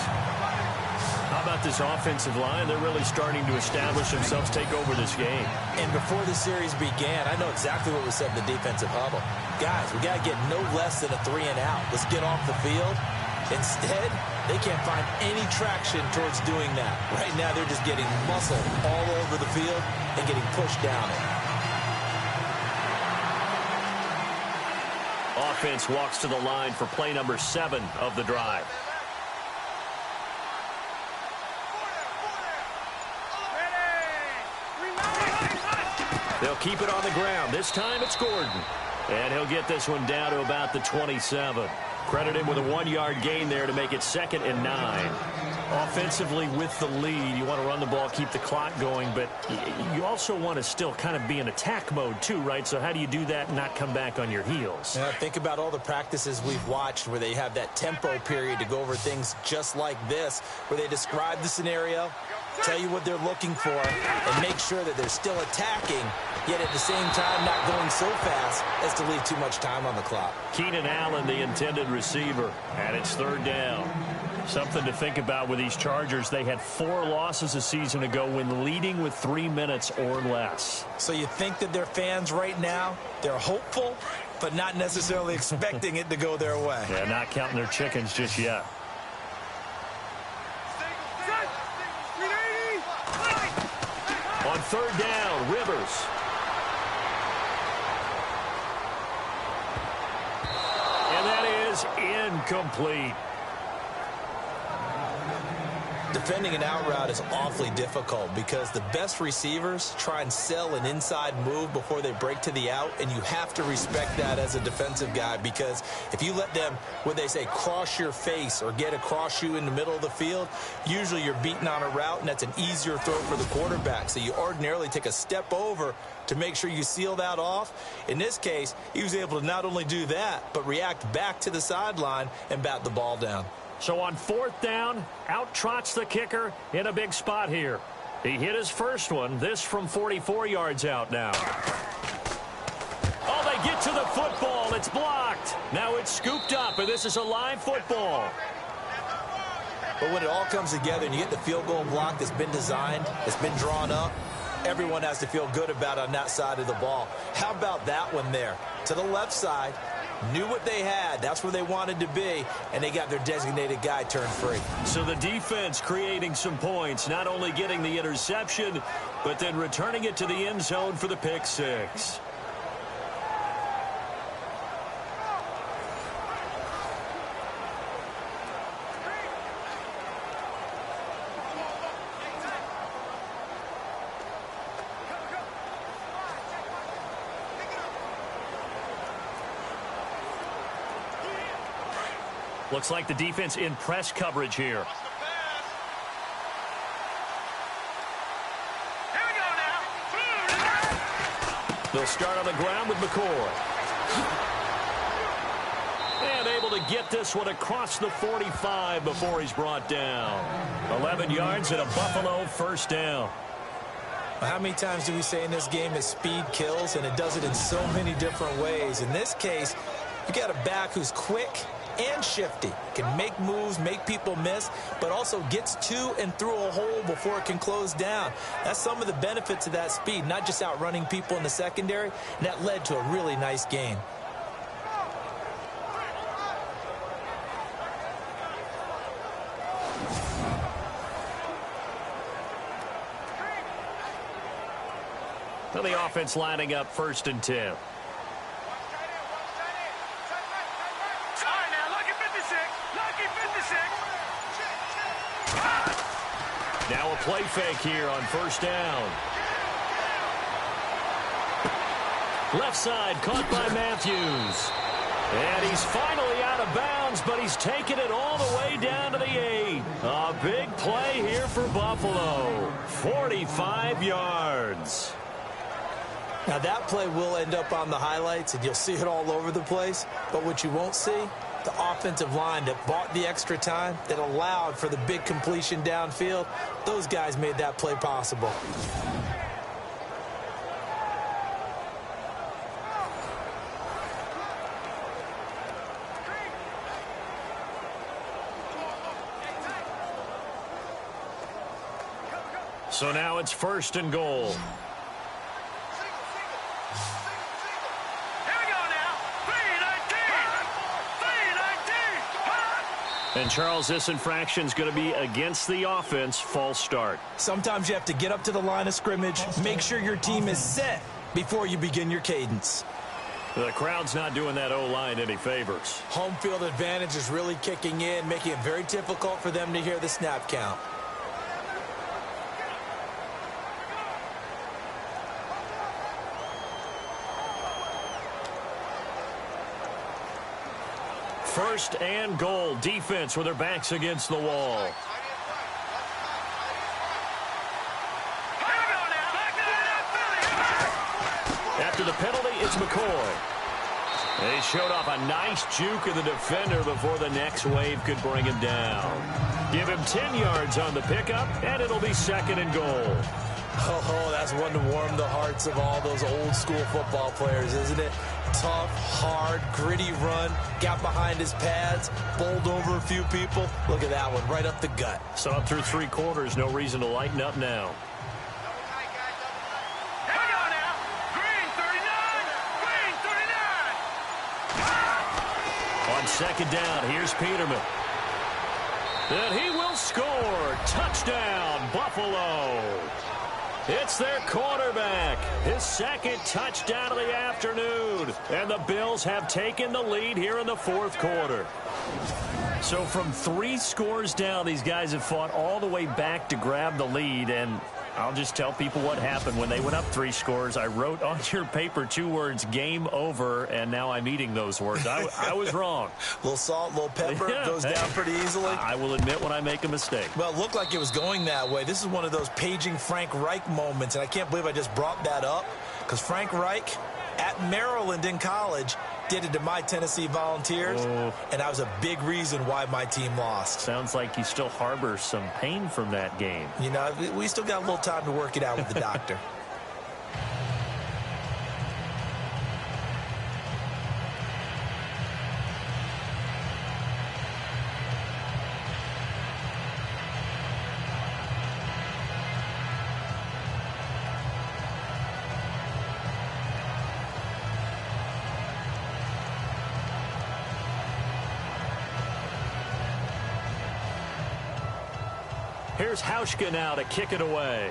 How about this offensive line? They're really starting to establish themselves, take over this game. And before the series began, I know exactly what was said in the defensive huddle. Guys, we got to get no less than a 3-and-out. Let's get off the field. Instead, they can't find any traction towards doing that. Right now, they're just getting muscle all over the field and getting pushed down it. Offense walks to the line for play number 7 of the drive. They'll keep it on the ground. This time it's Gordon. And he'll get this one down to about the 27. Credit him with a 1-yard gain there to make it 2nd and 9. Offensively with the lead, you want to run the ball, keep the clock going, but you also want to still kind of be in attack mode too, right? So how do you do that and not come back on your heels? Yeah, think about all the practices we've watched where they have that tempo period to go over things just like this, where they describe the scenario, tell you what they're looking for, and make sure that they're still attacking, yet at the same time not going so fast as to leave too much time on the clock. Keenan Allen, the intended receiver, and it's 3rd down. Something to think about with these Chargers. They had 4 losses a season ago when leading with 3 minutes or less. So you think that their fans right now, they're hopeful, but not necessarily expecting it to go their way. Yeah, not counting their chickens just yet. On 3rd down, Rivers. And that is incomplete. Defending an out route is awfully difficult because the best receivers try and sell an inside move before they break to the out, and you have to respect that as a defensive guy, because if you let them, what they say, cross your face or get across you in the middle of the field, usually you're beaten on a route, and that's an easier throw for the quarterback. So you ordinarily take a step over to make sure you seal that off. In this case, he was able to not only do that, but react back to the sideline and bat the ball down. So on 4th down, out trots the kicker in a big spot here. He hit his first one, this from 44 yards out now. Oh, they get to the football. It's blocked. Now it's scooped up, and this is a live football. But when it all comes together and you get the field goal block that's been designed, that's been drawn up, everyone has to feel good about it on that side of the ball. How about that one there? To the left side. Knew what they had. That's where they wanted to be, and they got their designated guy turned free. So the defense creating some points, not only getting the interception, but then returning it to the end zone for the pick 6. Looks like the defense in press coverage here. They'll start on the ground with McCoy. And able to get this one across the 45 before he's brought down. 11 yards and a Buffalo 1st down. How many times do we say in this game that speed kills, and it does it in so many different ways? In this case, you got a back who's quick and shifty, can make moves, make people miss, but also gets to and through a hole before it can close down. That's some of the benefits of that speed, not just outrunning people in the secondary, and that led to a really nice gain. So the offense lining up 1st and 10. Now a play fake here on 1st down. Left side caught by Matthews. And he's finally out of bounds, but he's taken it all the way down to the 8. A big play here for Buffalo. 45 yards. Now that play will end up on the highlights, and you'll see it all over the place. But what you won't see, the offensive line that bought the extra time, that allowed for the big completion downfield, those guys made that play possible. So now it's 1st and goal. And, Charles, this infraction is going to be against the offense. False start. Sometimes you have to get up to the line of scrimmage, make sure your team is set before you begin your cadence. The crowd's not doing that O-line any favors. Home field advantage is really kicking in, making it very difficult for them to hear the snap count. First and goal. Defense with their backs against the wall. After the penalty, it's McCoy. They showed off a nice juke of the defender before the next wave could bring him down. Give him 10 yards on the pickup, and it'll be second and goal. Oh, that's one to warm the hearts of all those old school football players, isn't it? Tough, hard, gritty run, got behind his pads, bowled over a few people. Look at that one, right up the gut. Saw it through 3 quarters, no reason to lighten up now. On second down, here's Peterman. And he will score. Touchdown, Buffalo. It's their quarterback. His second touchdown of the afternoon. And the Bills have taken the lead here in the 4th quarter. So from 3 scores down, these guys have fought all the way back to grab the lead. And I'll just tell people what happened when they went up 3 scores. I wrote on your paper 2 words, game over, and now I'm eating those words. I was wrong. A little salt, a little pepper, goes down pretty easily. I will admit when I make a mistake. Well, it looked like it was going that way. This is one of those paging Frank Reich moments, and I can't believe I just brought that up, because Frank Reich at Maryland in college did it to my Tennessee Volunteers, and that was a big reason why my team lost. Sounds like you still harbor some pain from that game. You know, we still got a little time to work it out with the doctor. Here's Hauschka now to kick it away.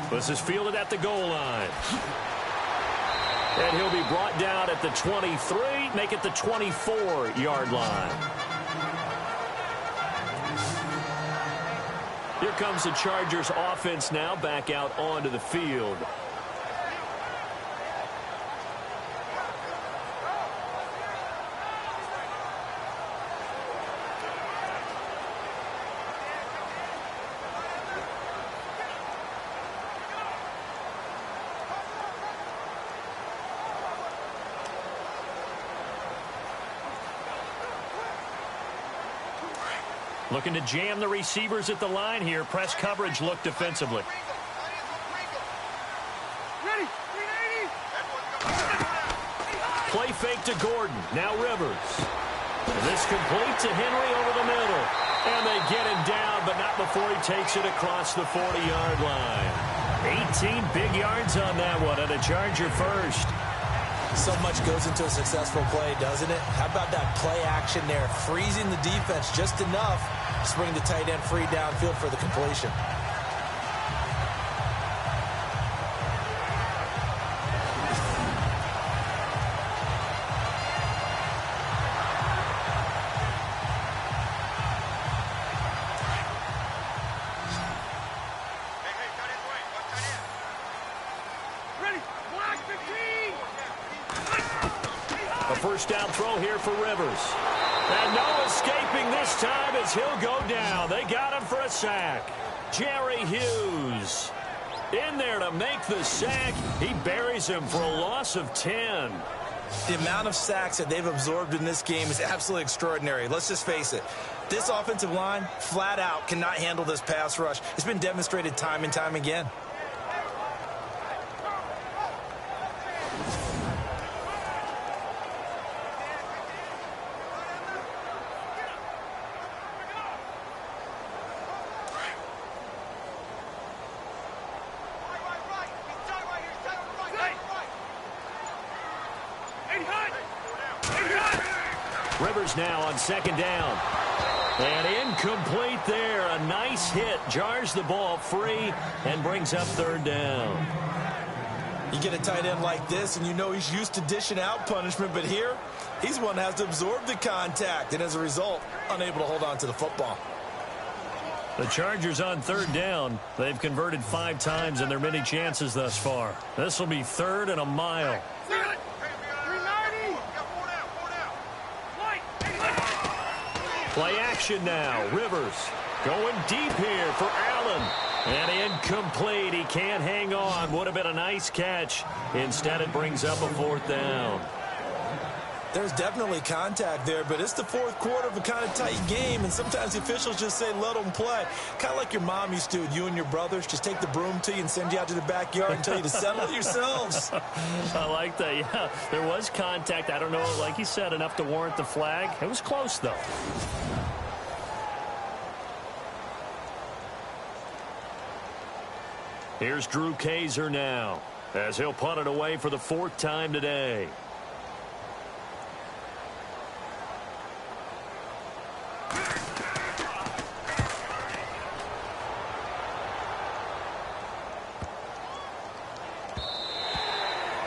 This is fielded at the goal line. And he'll be brought down at the 23, make it the 24-yard line. Here comes the Chargers offense now back out onto the field. Looking to jam the receivers at the line here. Press coverage look defensively. Play fake to Gordon. Now Rivers. And this complete to Henry over the middle. And they get him down, but not before he takes it across the 40-yard line. 18 big yards on that one, and a Charger first. So much goes into a successful play, doesn't it? How about that play action there? Freezing the defense just enough to bring the tight end free downfield for the completion. A first down throw here for Rivers. And no escaping this time as he'll go down. They got him for a sack. Jerry Hughes in there to make the sack. He buries him for a loss of 10. The amount of sacks that they've absorbed in this game is absolutely extraordinary. Let's just face it. This offensive line, flat out, cannot handle this pass rush. It's been demonstrated time and time again. Rivers now on second down. And incomplete there. A nice hit. Jars the ball free and brings up third down. You get a tight end like this, and you know he's used to dishing out punishment, but here, he's one that has to absorb the contact, and as a result, unable to hold on to the football. The Chargers on third down. They've converted 5 times in their many chances thus far. This will be third and a mile. Play action now. Rivers going deep here for Allen. And incomplete. He can't hang on. Would have been a nice catch. Instead, it brings up a 4th down. There's definitely contact there, but it's the 4th quarter of a kind of tight game, and sometimes the officials just say, let them play. Kind of like your mom used to with you and your brothers. Just take the broom to you and send you out to the backyard and tell you to settle it yourselves. I like that, yeah. There was contact. I don't know, like you said, enough to warrant the flag. It was close, though. Here's Drew Kaiser now, as he'll punt it away for the 4th time today.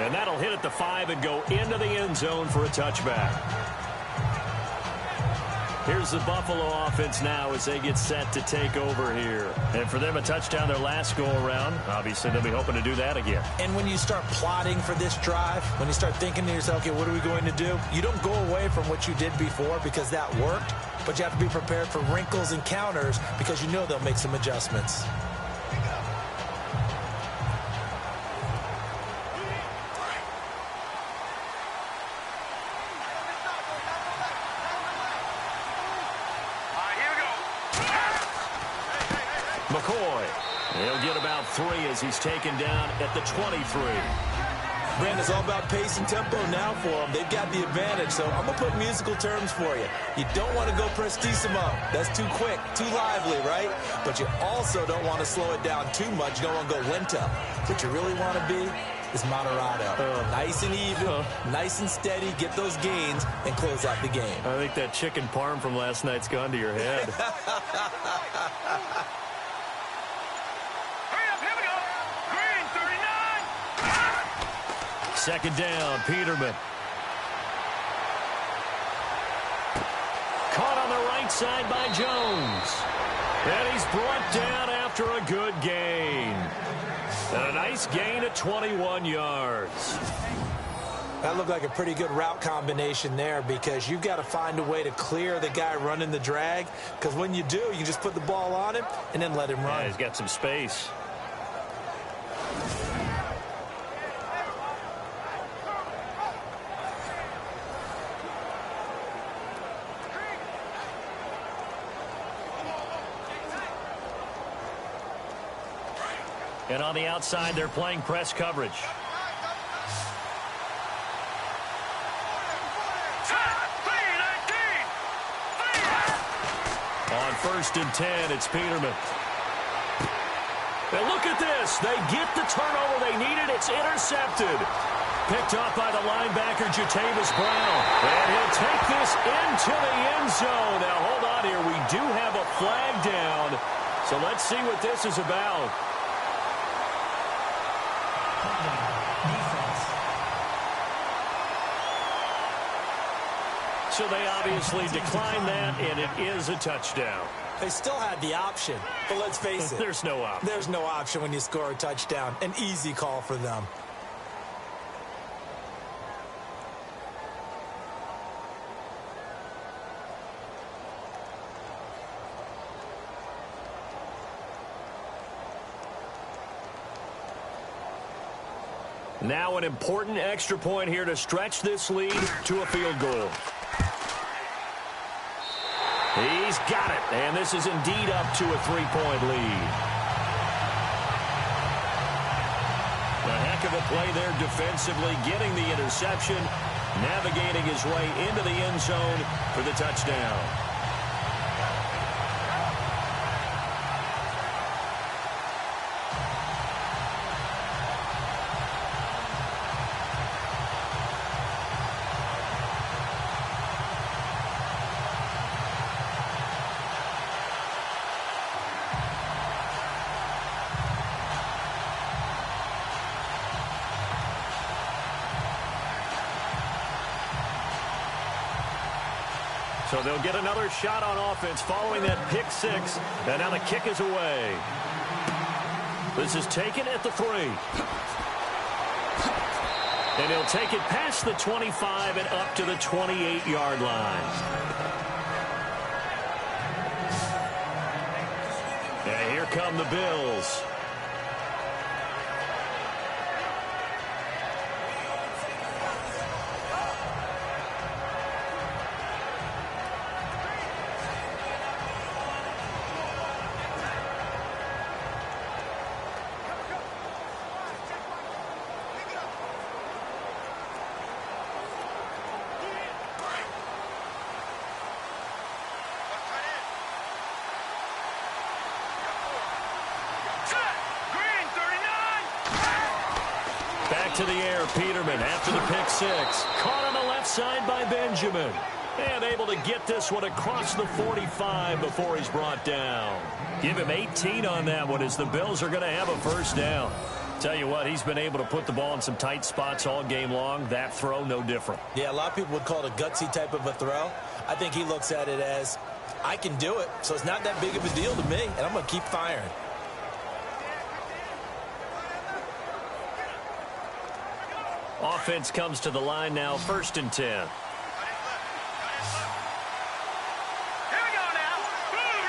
And that'll hit at the 5 and go into the end zone for a touchback. Here's the Buffalo offense now as they get set to take over here. And for them, a touchdown their last go-around. Obviously, they'll be hoping to do that again. And when you start plotting for this drive, when you start thinking to yourself, okay, what are we going to do? You don't go away from what you did before because that worked, but you have to be prepared for wrinkles and counters because you know they'll make some adjustments. McCoy, he'll get about 3 as he's taken down at the 23. Brandon, it's all about pace and tempo now for them. They've got the advantage, so I'm going to put musical terms for you. You don't want to go prestissimo. That's too quick, too lively, right? But you also don't want to slow it down too much. You don't want to go lento. What you really want to be is moderato. Nice and even, nice and steady, get those gains, and close out the game. I think that chicken parm from last night's gone to your head. Second down, Peterman. Caught on the right side by Jones. And he's brought down after a good gain. And a nice gain at 21 yards. That looked like a pretty good route combination there because you've got to find a way to clear the guy running the drag. Because when you do, you just put the ball on him and then let him run. Yeah, he's got some space. And on the outside, they're playing press coverage. On 1st and 10, it's Peterman. And look at this. They get the turnover they needed. It's intercepted. Picked up by the linebacker, Jatavis Brown. And he'll take this into the end zone. Now, hold on here. We do have a flag down. So let's see what this is about. So they obviously declined that, and it is a touchdown. They still had the option, but let's face it. There's no option. There's no option when you score a touchdown. An easy call for them. Now an important extra point here to stretch this lead to a field goal. He's got it, and this is indeed up to a 3-point lead. A heck of a play there defensively, getting the interception, navigating his way into the end zone for the touchdown. So they'll get another shot on offense following that pick 6. And now the kick is away. This is taken at the 3. And he'll take it past the 25 and up to the 28-yard line. here come the Bills. Back to the air, Peterman after the pick six. Caught on the left side by Benjamin. And able to get this one across the 45 before he's brought down. Give him 18 on that one as the Bills are going to have a first down. Tell you what, he's been able to put the ball in some tight spots all game long. That throw, no different. Yeah, a lot of people would call it a gutsy type of a throw. I think he looks at it as, I can do it, so it's not that big of a deal to me, and I'm going to keep firing. Offense comes to the line now, 1st and 10. Here we go now. Boom,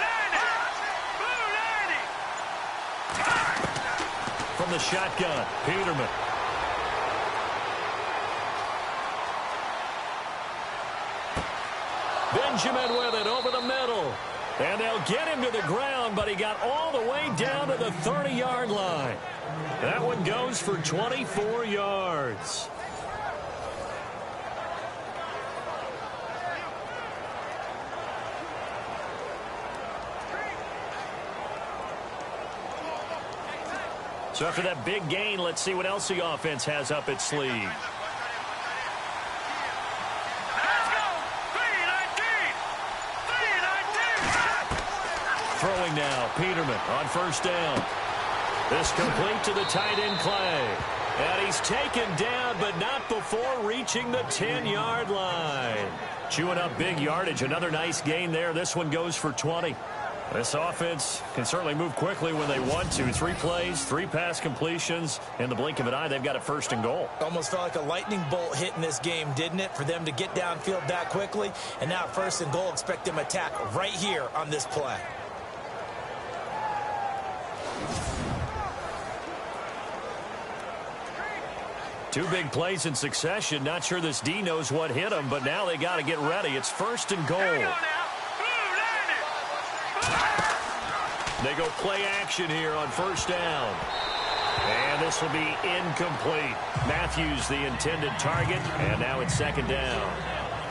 From the shotgun, Peterman. Benjamin with it over the middle. And they'll get him to the ground, but he got all the way down to the 30-yard line. That one goes for 24 yards. So after that big gain, let's see what else the offense has up its sleeve. Let's go. 3-19. Throwing now, Peterman on 1st down. This complete to the tight end, Clay. And he's taken down, but not before reaching the 10-yard line. Chewing up big yardage. Another nice gain there. This one goes for 20. This offense can certainly move quickly when they want to. 3 plays, 3 pass completions. In the blink of an eye, they've got a 1st and goal. Almost felt like a lightning bolt hit in this game, didn't it? For them to get downfield that quickly. And now 1st and goal, expect them to attack right here on this play. Two big plays in succession. Not sure this D knows what hit him, but now they got to get ready. It's 1st and goal. Here we go now. They go play action here on 1st down. And this will be incomplete. Matthews the intended target, and now it's 2nd down.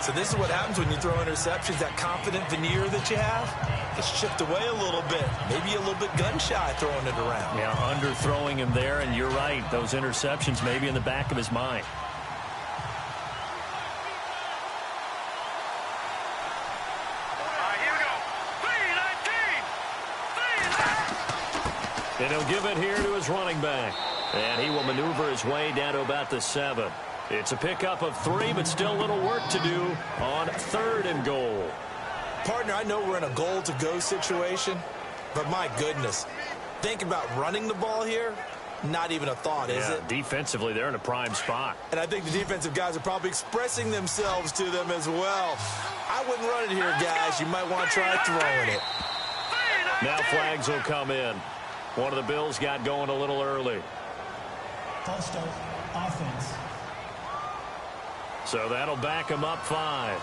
So this is what happens when you throw interceptions. That confident veneer that you have gets chipped away a little bit. Maybe a little bit gun-shy throwing it around. Yeah, underthrowing him there, and you're right. Those interceptions may be in the back of his mind. And he'll give it here to his running back. And he will maneuver his way down to about the 7. It's a pickup of 3, but still a little work to do on 3rd and goal. Partner, I know we're in a goal-to-go situation, but my goodness, think about running the ball here. Not even a thought, is it? Defensively, they're in a prime spot. And I think the defensive guys are probably expressing themselves to them as well. I wouldn't run it here, guys. You might want to try throwing it. Now flags will come in. One of the Bills got going a little early. False start, offense. So that'll back him up 5.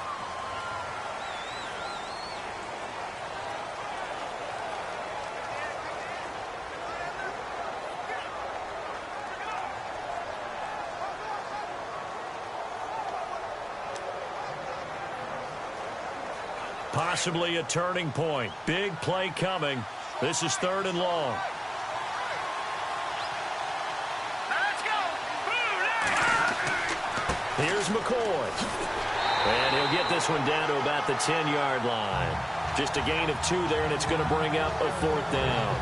Possibly a turning point. Big play coming. This is 3rd and long. Here's McCoy. And he'll get this one down to about the 10-yard line. Just a gain of 2 there, and it's going to bring up a 4th down.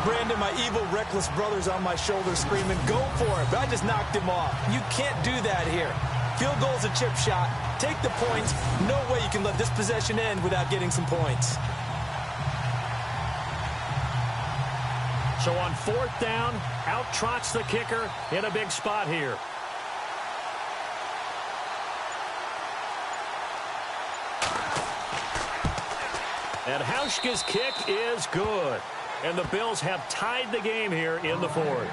Brandon, my evil, reckless brother's on my shoulder screaming, go for it, but I just knocked him off. You can't do that here. Field goal's a chip shot. Take the points. No way you can let this possession end without getting some points. So on 4th down, out trots the kicker in a big spot here. And Hauschka's kick is good. And the Bills have tied the game here in the fourth.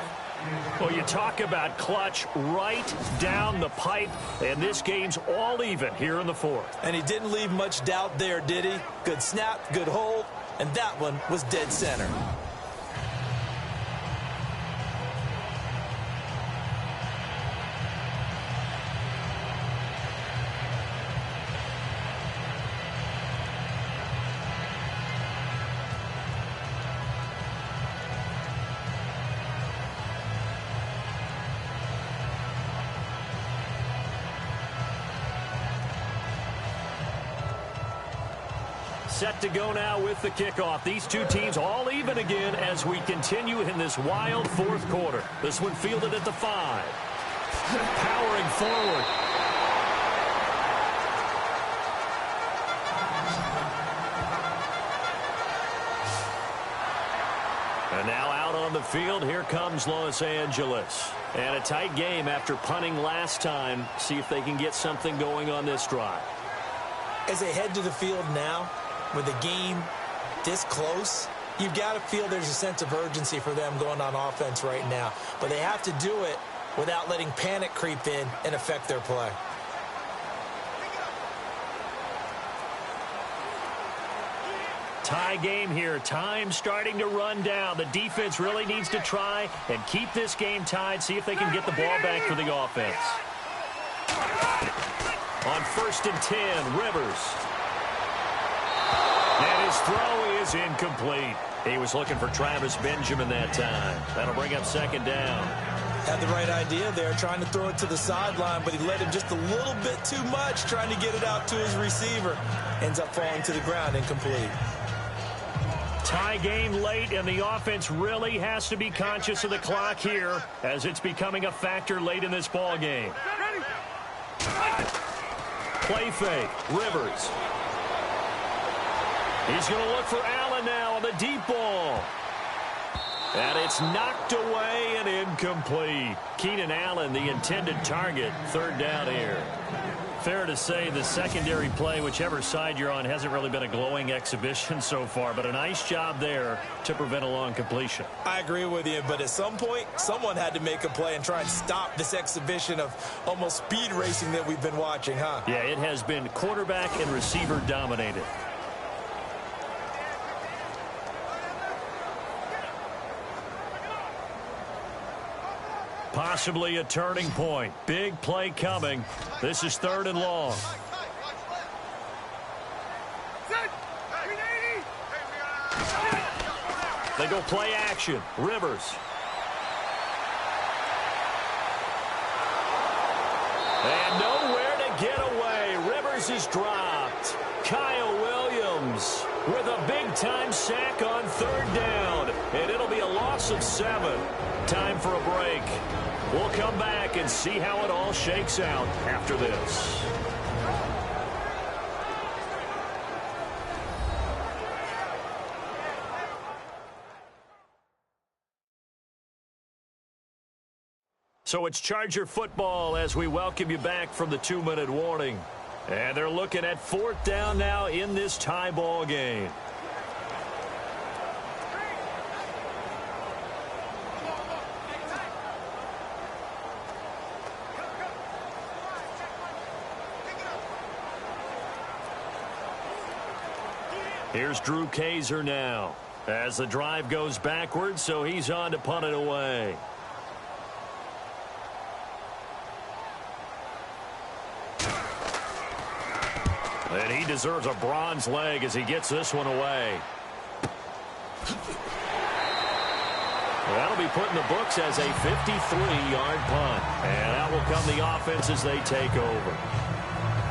Well, you talk about clutch right down the pipe, and this game's all even here in the fourth. And he didn't leave much doubt there, did he? Good snap, good hold, and that one was dead center. Set to go now with the kickoff. These two teams all even again as we continue in this wild fourth quarter. This one fielded at the 5. Powering forward. And now out on the field, here comes Los Angeles. And a tight game after punting last time. See if they can get something going on this drive. As they head to the field now, with the game this close, you've got to feel there's a sense of urgency for them going on offense right now. But they have to do it without letting panic creep in and affect their play. Tie game here. Time starting to run down. The defense really needs to try and keep this game tied. See if they can get the ball back for the offense. On 1st and 10, Rivers. And his throw is incomplete. He was looking for Travis Benjamin that time. That'll bring up 2nd down. Had the right idea there, trying to throw it to the sideline, but he let him just a little bit too much, trying to get it out to his receiver. Ends up falling to the ground, incomplete. Tie game late, and the offense really has to be conscious of the clock here as it's becoming a factor late in this ball game. Play fake, Rivers. He's going to look for Allen now on the deep ball. And it's knocked away and incomplete. Keenan Allen, the intended target, 3rd down here. Fair to say the secondary play, whichever side you're on, hasn't really been a glowing exhibition so far, but a nice job there to prevent a long completion. I agree with you, but at some point, someone had to make a play and try and stop this exhibition of almost speed racing that we've been watching, huh? Yeah, it has been quarterback and receiver dominated. Possibly a turning point. Big play coming. This is 3rd and long. They go play action. Rivers. And nowhere to get away. Rivers is dropped. Kyle Williams with a big-time sack on 3rd down. And it'll be a loss of 7. Time for a break. We'll come back and see how it all shakes out after this. So it's Charger football as we welcome you back from the 2-minute warning. And they're looking at 4th down now in this tie ball game. Here's Drew Kaiser now as the drive goes backwards, so he's on to punt it away. And he deserves a bronze leg as he gets this one away. That'll be put in the books as a 53-yard punt. And out will come the offense as they take over.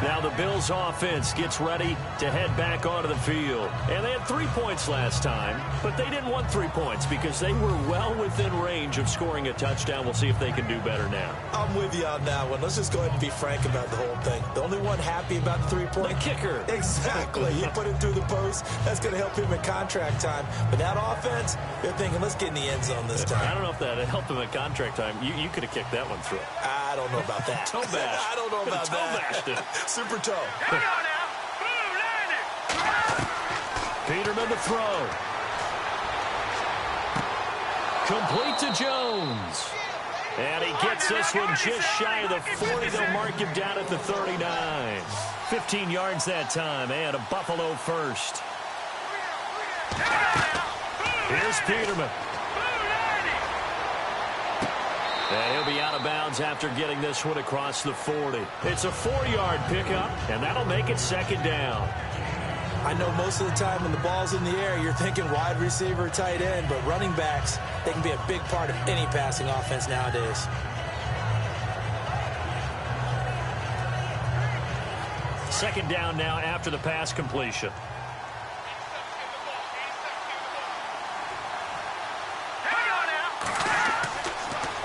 Now the Bills offense gets ready to head back onto the field. And they had 3 points last time, but they didn't want 3 points because they were well within range of scoring a touchdown. We'll see if they can do better now. I'm with you on that one. Let's just go ahead and be frank about the whole thing. The only one happy about the 3-point. The kicker. Exactly. He put it through the post. That's going to help him in contract time. But that offense, they're thinking, let's get in the end zone this time. I don't know if that helped him at contract time. You could have kicked that one through. I don't know about that. Toe bash. I don't know about that. Super toe. Peterman to throw. Complete to Jones. And he gets this one just shy of the 40. They'll mark him down at the 39. 15 yards that time, and a Buffalo first. Here's Peterman. And he'll be out of bounds after getting this one across the 40. It's a 4-yard pickup, and that'll make it second down. I know most of the time when the ball's in the air, you're thinking wide receiver, tight end, but running backs, they can be a big part of any passing offense nowadays. Second down now after the pass completion.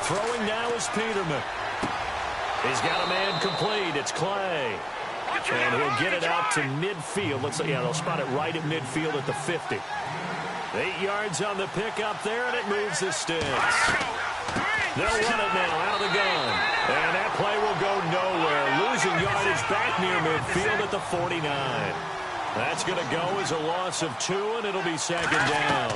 Throwing now is Peterman. He's got a man complete. It's Clay. And he'll get it out to midfield. Looks like, yeah, they'll spot it right at midfield at the 50. 8 yards on the pickup there, and it moves the sticks. They'll run it now out of the gun. And that play will go nowhere. Losing yardage back near midfield at the 49. That's going to go as a loss of 2, and it'll be second down.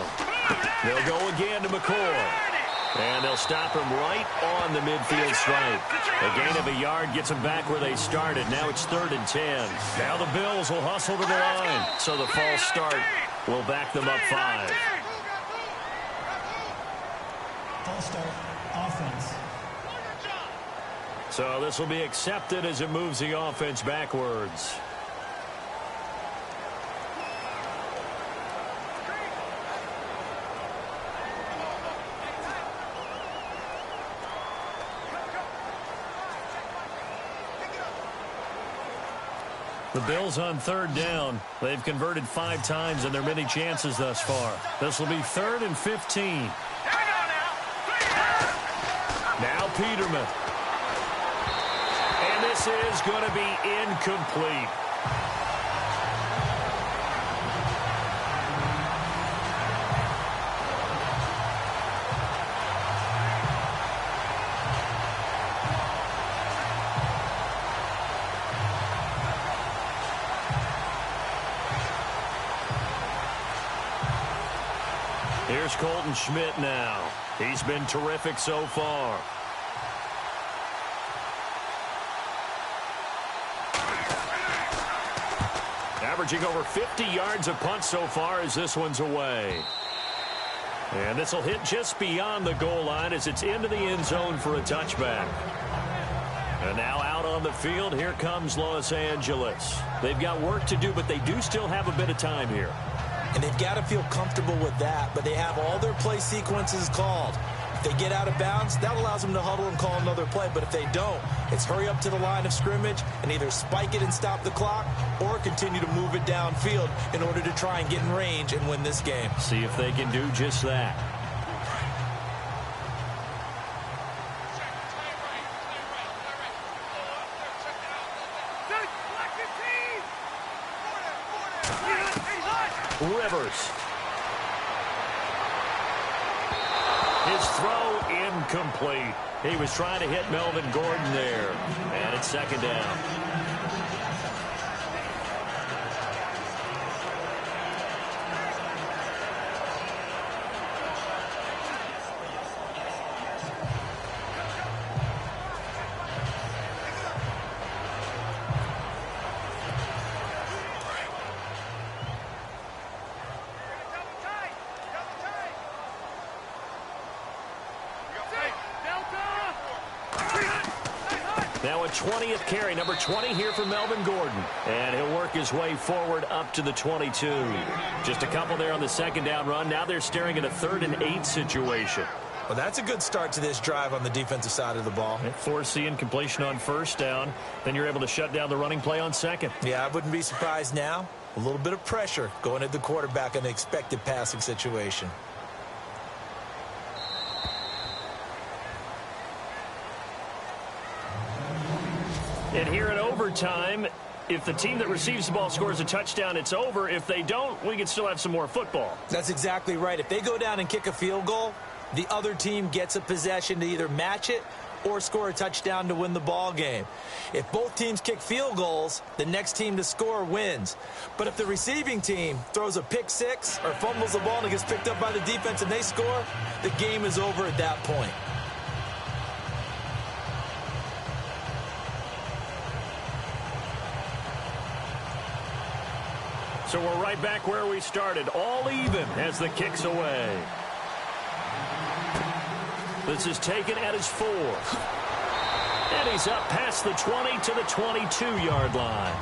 They'll go again to McCoy. And they'll stop him right on the midfield stripe. A gain of a yard gets them back where they started. Now it's 3rd and 10. Now the Bills will hustle to the line. So the false start will back them up 5. False start, offense. So this will be accepted as it moves the offense backwards. The Bills on 3rd down. They've converted 5 times in their many chances thus far. This will be 3rd and 15. Now Peterman. And this is going to be incomplete. Here's Colton Schmidt now. He's been terrific so far. Averaging over 50 yards a punt so far as this one's away. And this will hit just beyond the goal line as it's into the end zone for a touchback. And now out on the field, here comes Los Angeles. They've got work to do, but they do still have a bit of time here. And they've got to feel comfortable with that, but they have all their play sequences called. If they get out of bounds, that allows them to huddle and call another play. But if they don't, it's hurry up to the line of scrimmage and either spike it and stop the clock or continue to move it downfield in order to try and get in range and win this game. See if they can do just that. Rivers. His throw incomplete. He was trying to hit Melvin Gordon there. And it's second down. Now a 20th carry, number 20 here for Melvin Gordon. And he'll work his way forward up to the 22. Just a couple there on the second down run. Now they're staring at a 3rd and 8 situation. Well, that's a good start to this drive on the defensive side of the ball. Force incompletion on first down. Then you're able to shut down the running play on second. Yeah, I wouldn't be surprised now. A little bit of pressure going at the quarterback in an expected passing situation. And here in overtime, if the team that receives the ball scores a touchdown, it's over. If they don't, we can still have some more football. That's exactly right. If they go down and kick a field goal, the other team gets a possession to either match it or score a touchdown to win the ball game. If both teams kick field goals, the next team to score wins. But if the receiving team throws a pick six or fumbles the ball and it gets picked up by the defense and they score, the game is over at that point. So we're right back where we started, all even as the kick's away. This is taken at his 4. And he's up past the 20 to the 22-yard line.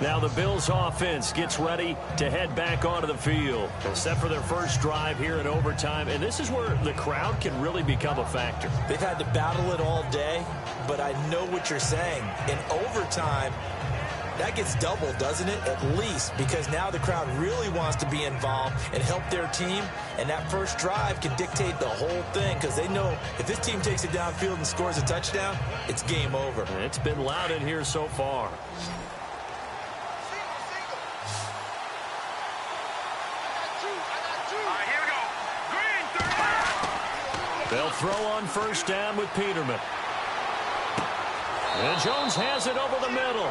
Now the Bills offense gets ready to head back onto the field. Set for their first drive here in overtime. And this is where the crowd can really become a factor. They've had to battle it all day, but I know what you're saying. In overtime, that gets doubled, doesn't it? At least, because now the crowd really wants to be involved and help their team. And that first drive can dictate the whole thing because they know if this team takes it downfield and scores a touchdown, it's game over. And it's been loud in here so far. They'll throw on first down with Peterman. And Jones has it over the middle.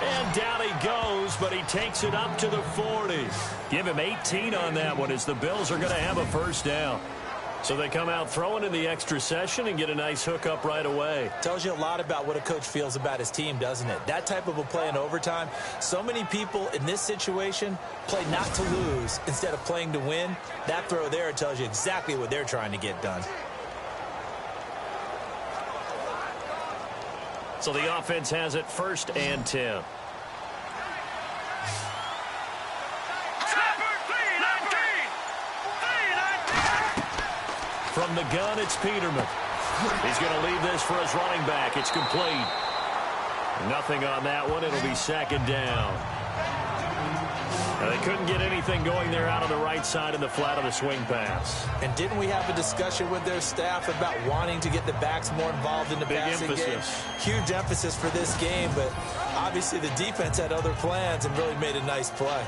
And down he goes, but he takes it up to the 40. Give him 18 on that one as the Bills are going to have a first down. So they come out throwing in the extra session and get a nice hook up right away. Tells you a lot about what a coach feels about his team, doesn't it? That type of a play in overtime. So many people in this situation play not to lose instead of playing to win. That throw there tells you exactly what they're trying to get done. So the offense has it 1st and 10. From the gun, it's Peterman. He's going to leave this for his running back. It's complete. Nothing on that one. It'll be 2nd down. Now, they couldn't get anything going there out on the right side in the flat of the swing pass. And didn't we have a discussion with their staff about wanting to get the backs more involved in the passing game? Huge emphasis for this game, but obviously the defense had other plans and really made a nice play.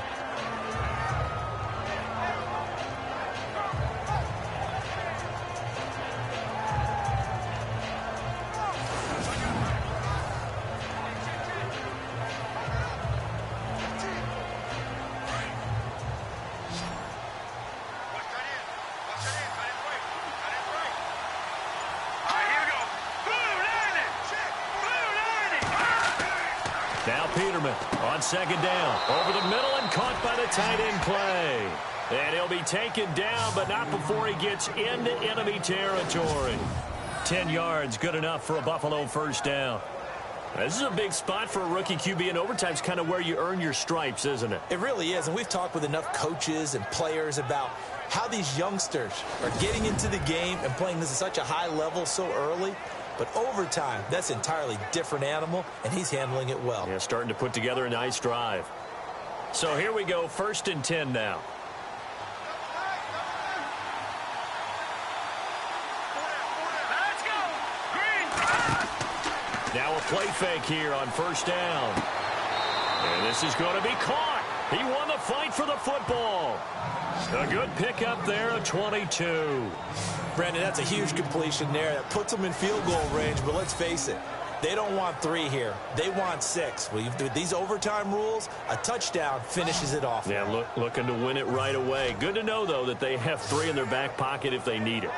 Now Peterman on 2nd down. Over the middle and caught by the tight end play. And he'll be taken down, but not before he gets into enemy territory. 10 yards, good enough for a Buffalo first down. This is a big spot for a rookie QB, and overtime's kind of where you earn your stripes, isn't it? It really is, and we've talked with enough coaches and players about how these youngsters are getting into the game and playing this at such a high level so early. But overtime, that's an entirely different animal, and he's handling it well. Yeah, starting to put together a nice drive. So here we go, 1st and 10 now. Let's go! Green! Now a play fake here on 1st down. And this is going to be caught. He won the fight for the football. A good pickup there, a 22. Brandon, that's a huge completion there. That puts them in field goal range, but let's face it, they don't want 3 here. They want 6. With these overtime rules, a touchdown finishes it off. Yeah, looking to win it right away. Good to know, though, that they have 3 in their back pocket if they need it.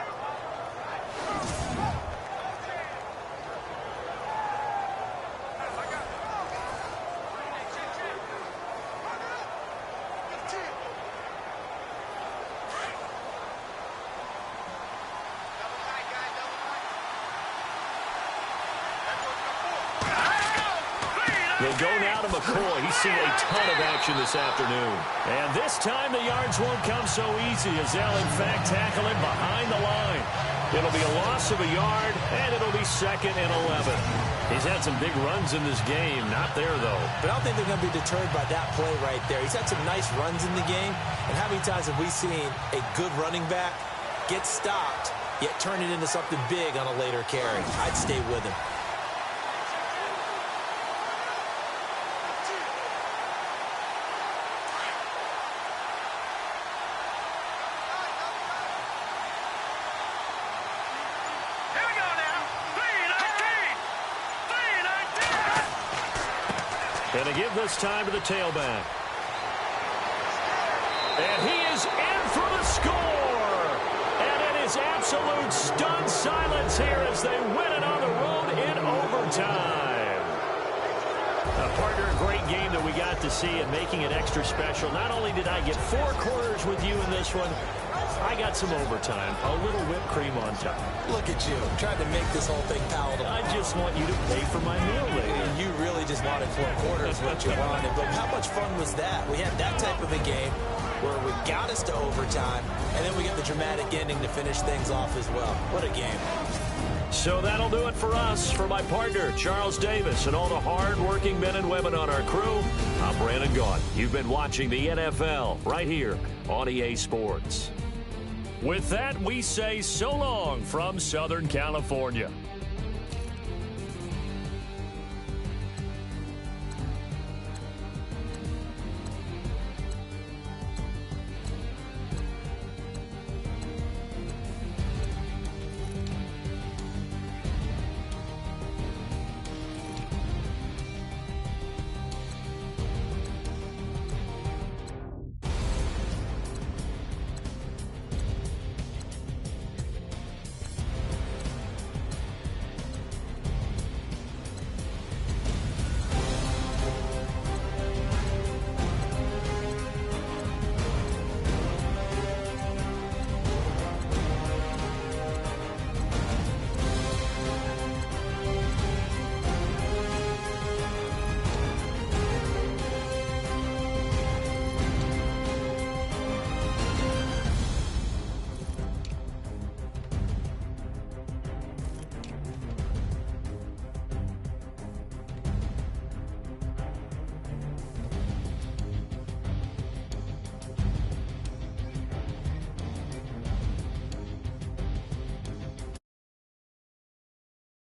They go now to McCoy. He's seen a ton of action this afternoon. And this time the yards won't come so easy as they'll, in fact, tackle him behind the line. It'll be a loss of a yard, and it'll be 2nd and 11. He's had some big runs in this game. Not there, though. But I don't think they're going to be deterred by that play right there. He's had some nice runs in the game. And how many times have we seen a good running back get stopped, yet turn it into something big on a later carry? I'd stay with him. Going to give this time to the tailback. And he is in for the score. And it is absolute stunned silence here as they win it on the road in overtime. Partner, a great game that we got to see and making it extra special. Not only did I get 4 quarters with you in this one, I got some overtime, a little whipped cream on top. Look at you, trying to make this whole thing palatable. I just want you to pay for my meal later. You really just wanted 4 quarters, what you wanted. But how much fun was that? We had that type of a game where we got us to overtime, and then we got the dramatic ending to finish things off as well. What a game. So that'll do it for us. For my partner, Charles Davis, and all the hard-working men and women on our crew, I'm Brandon Gaudin. You've been watching the NFL right here on EA Sports. With that, we say so long from Southern California.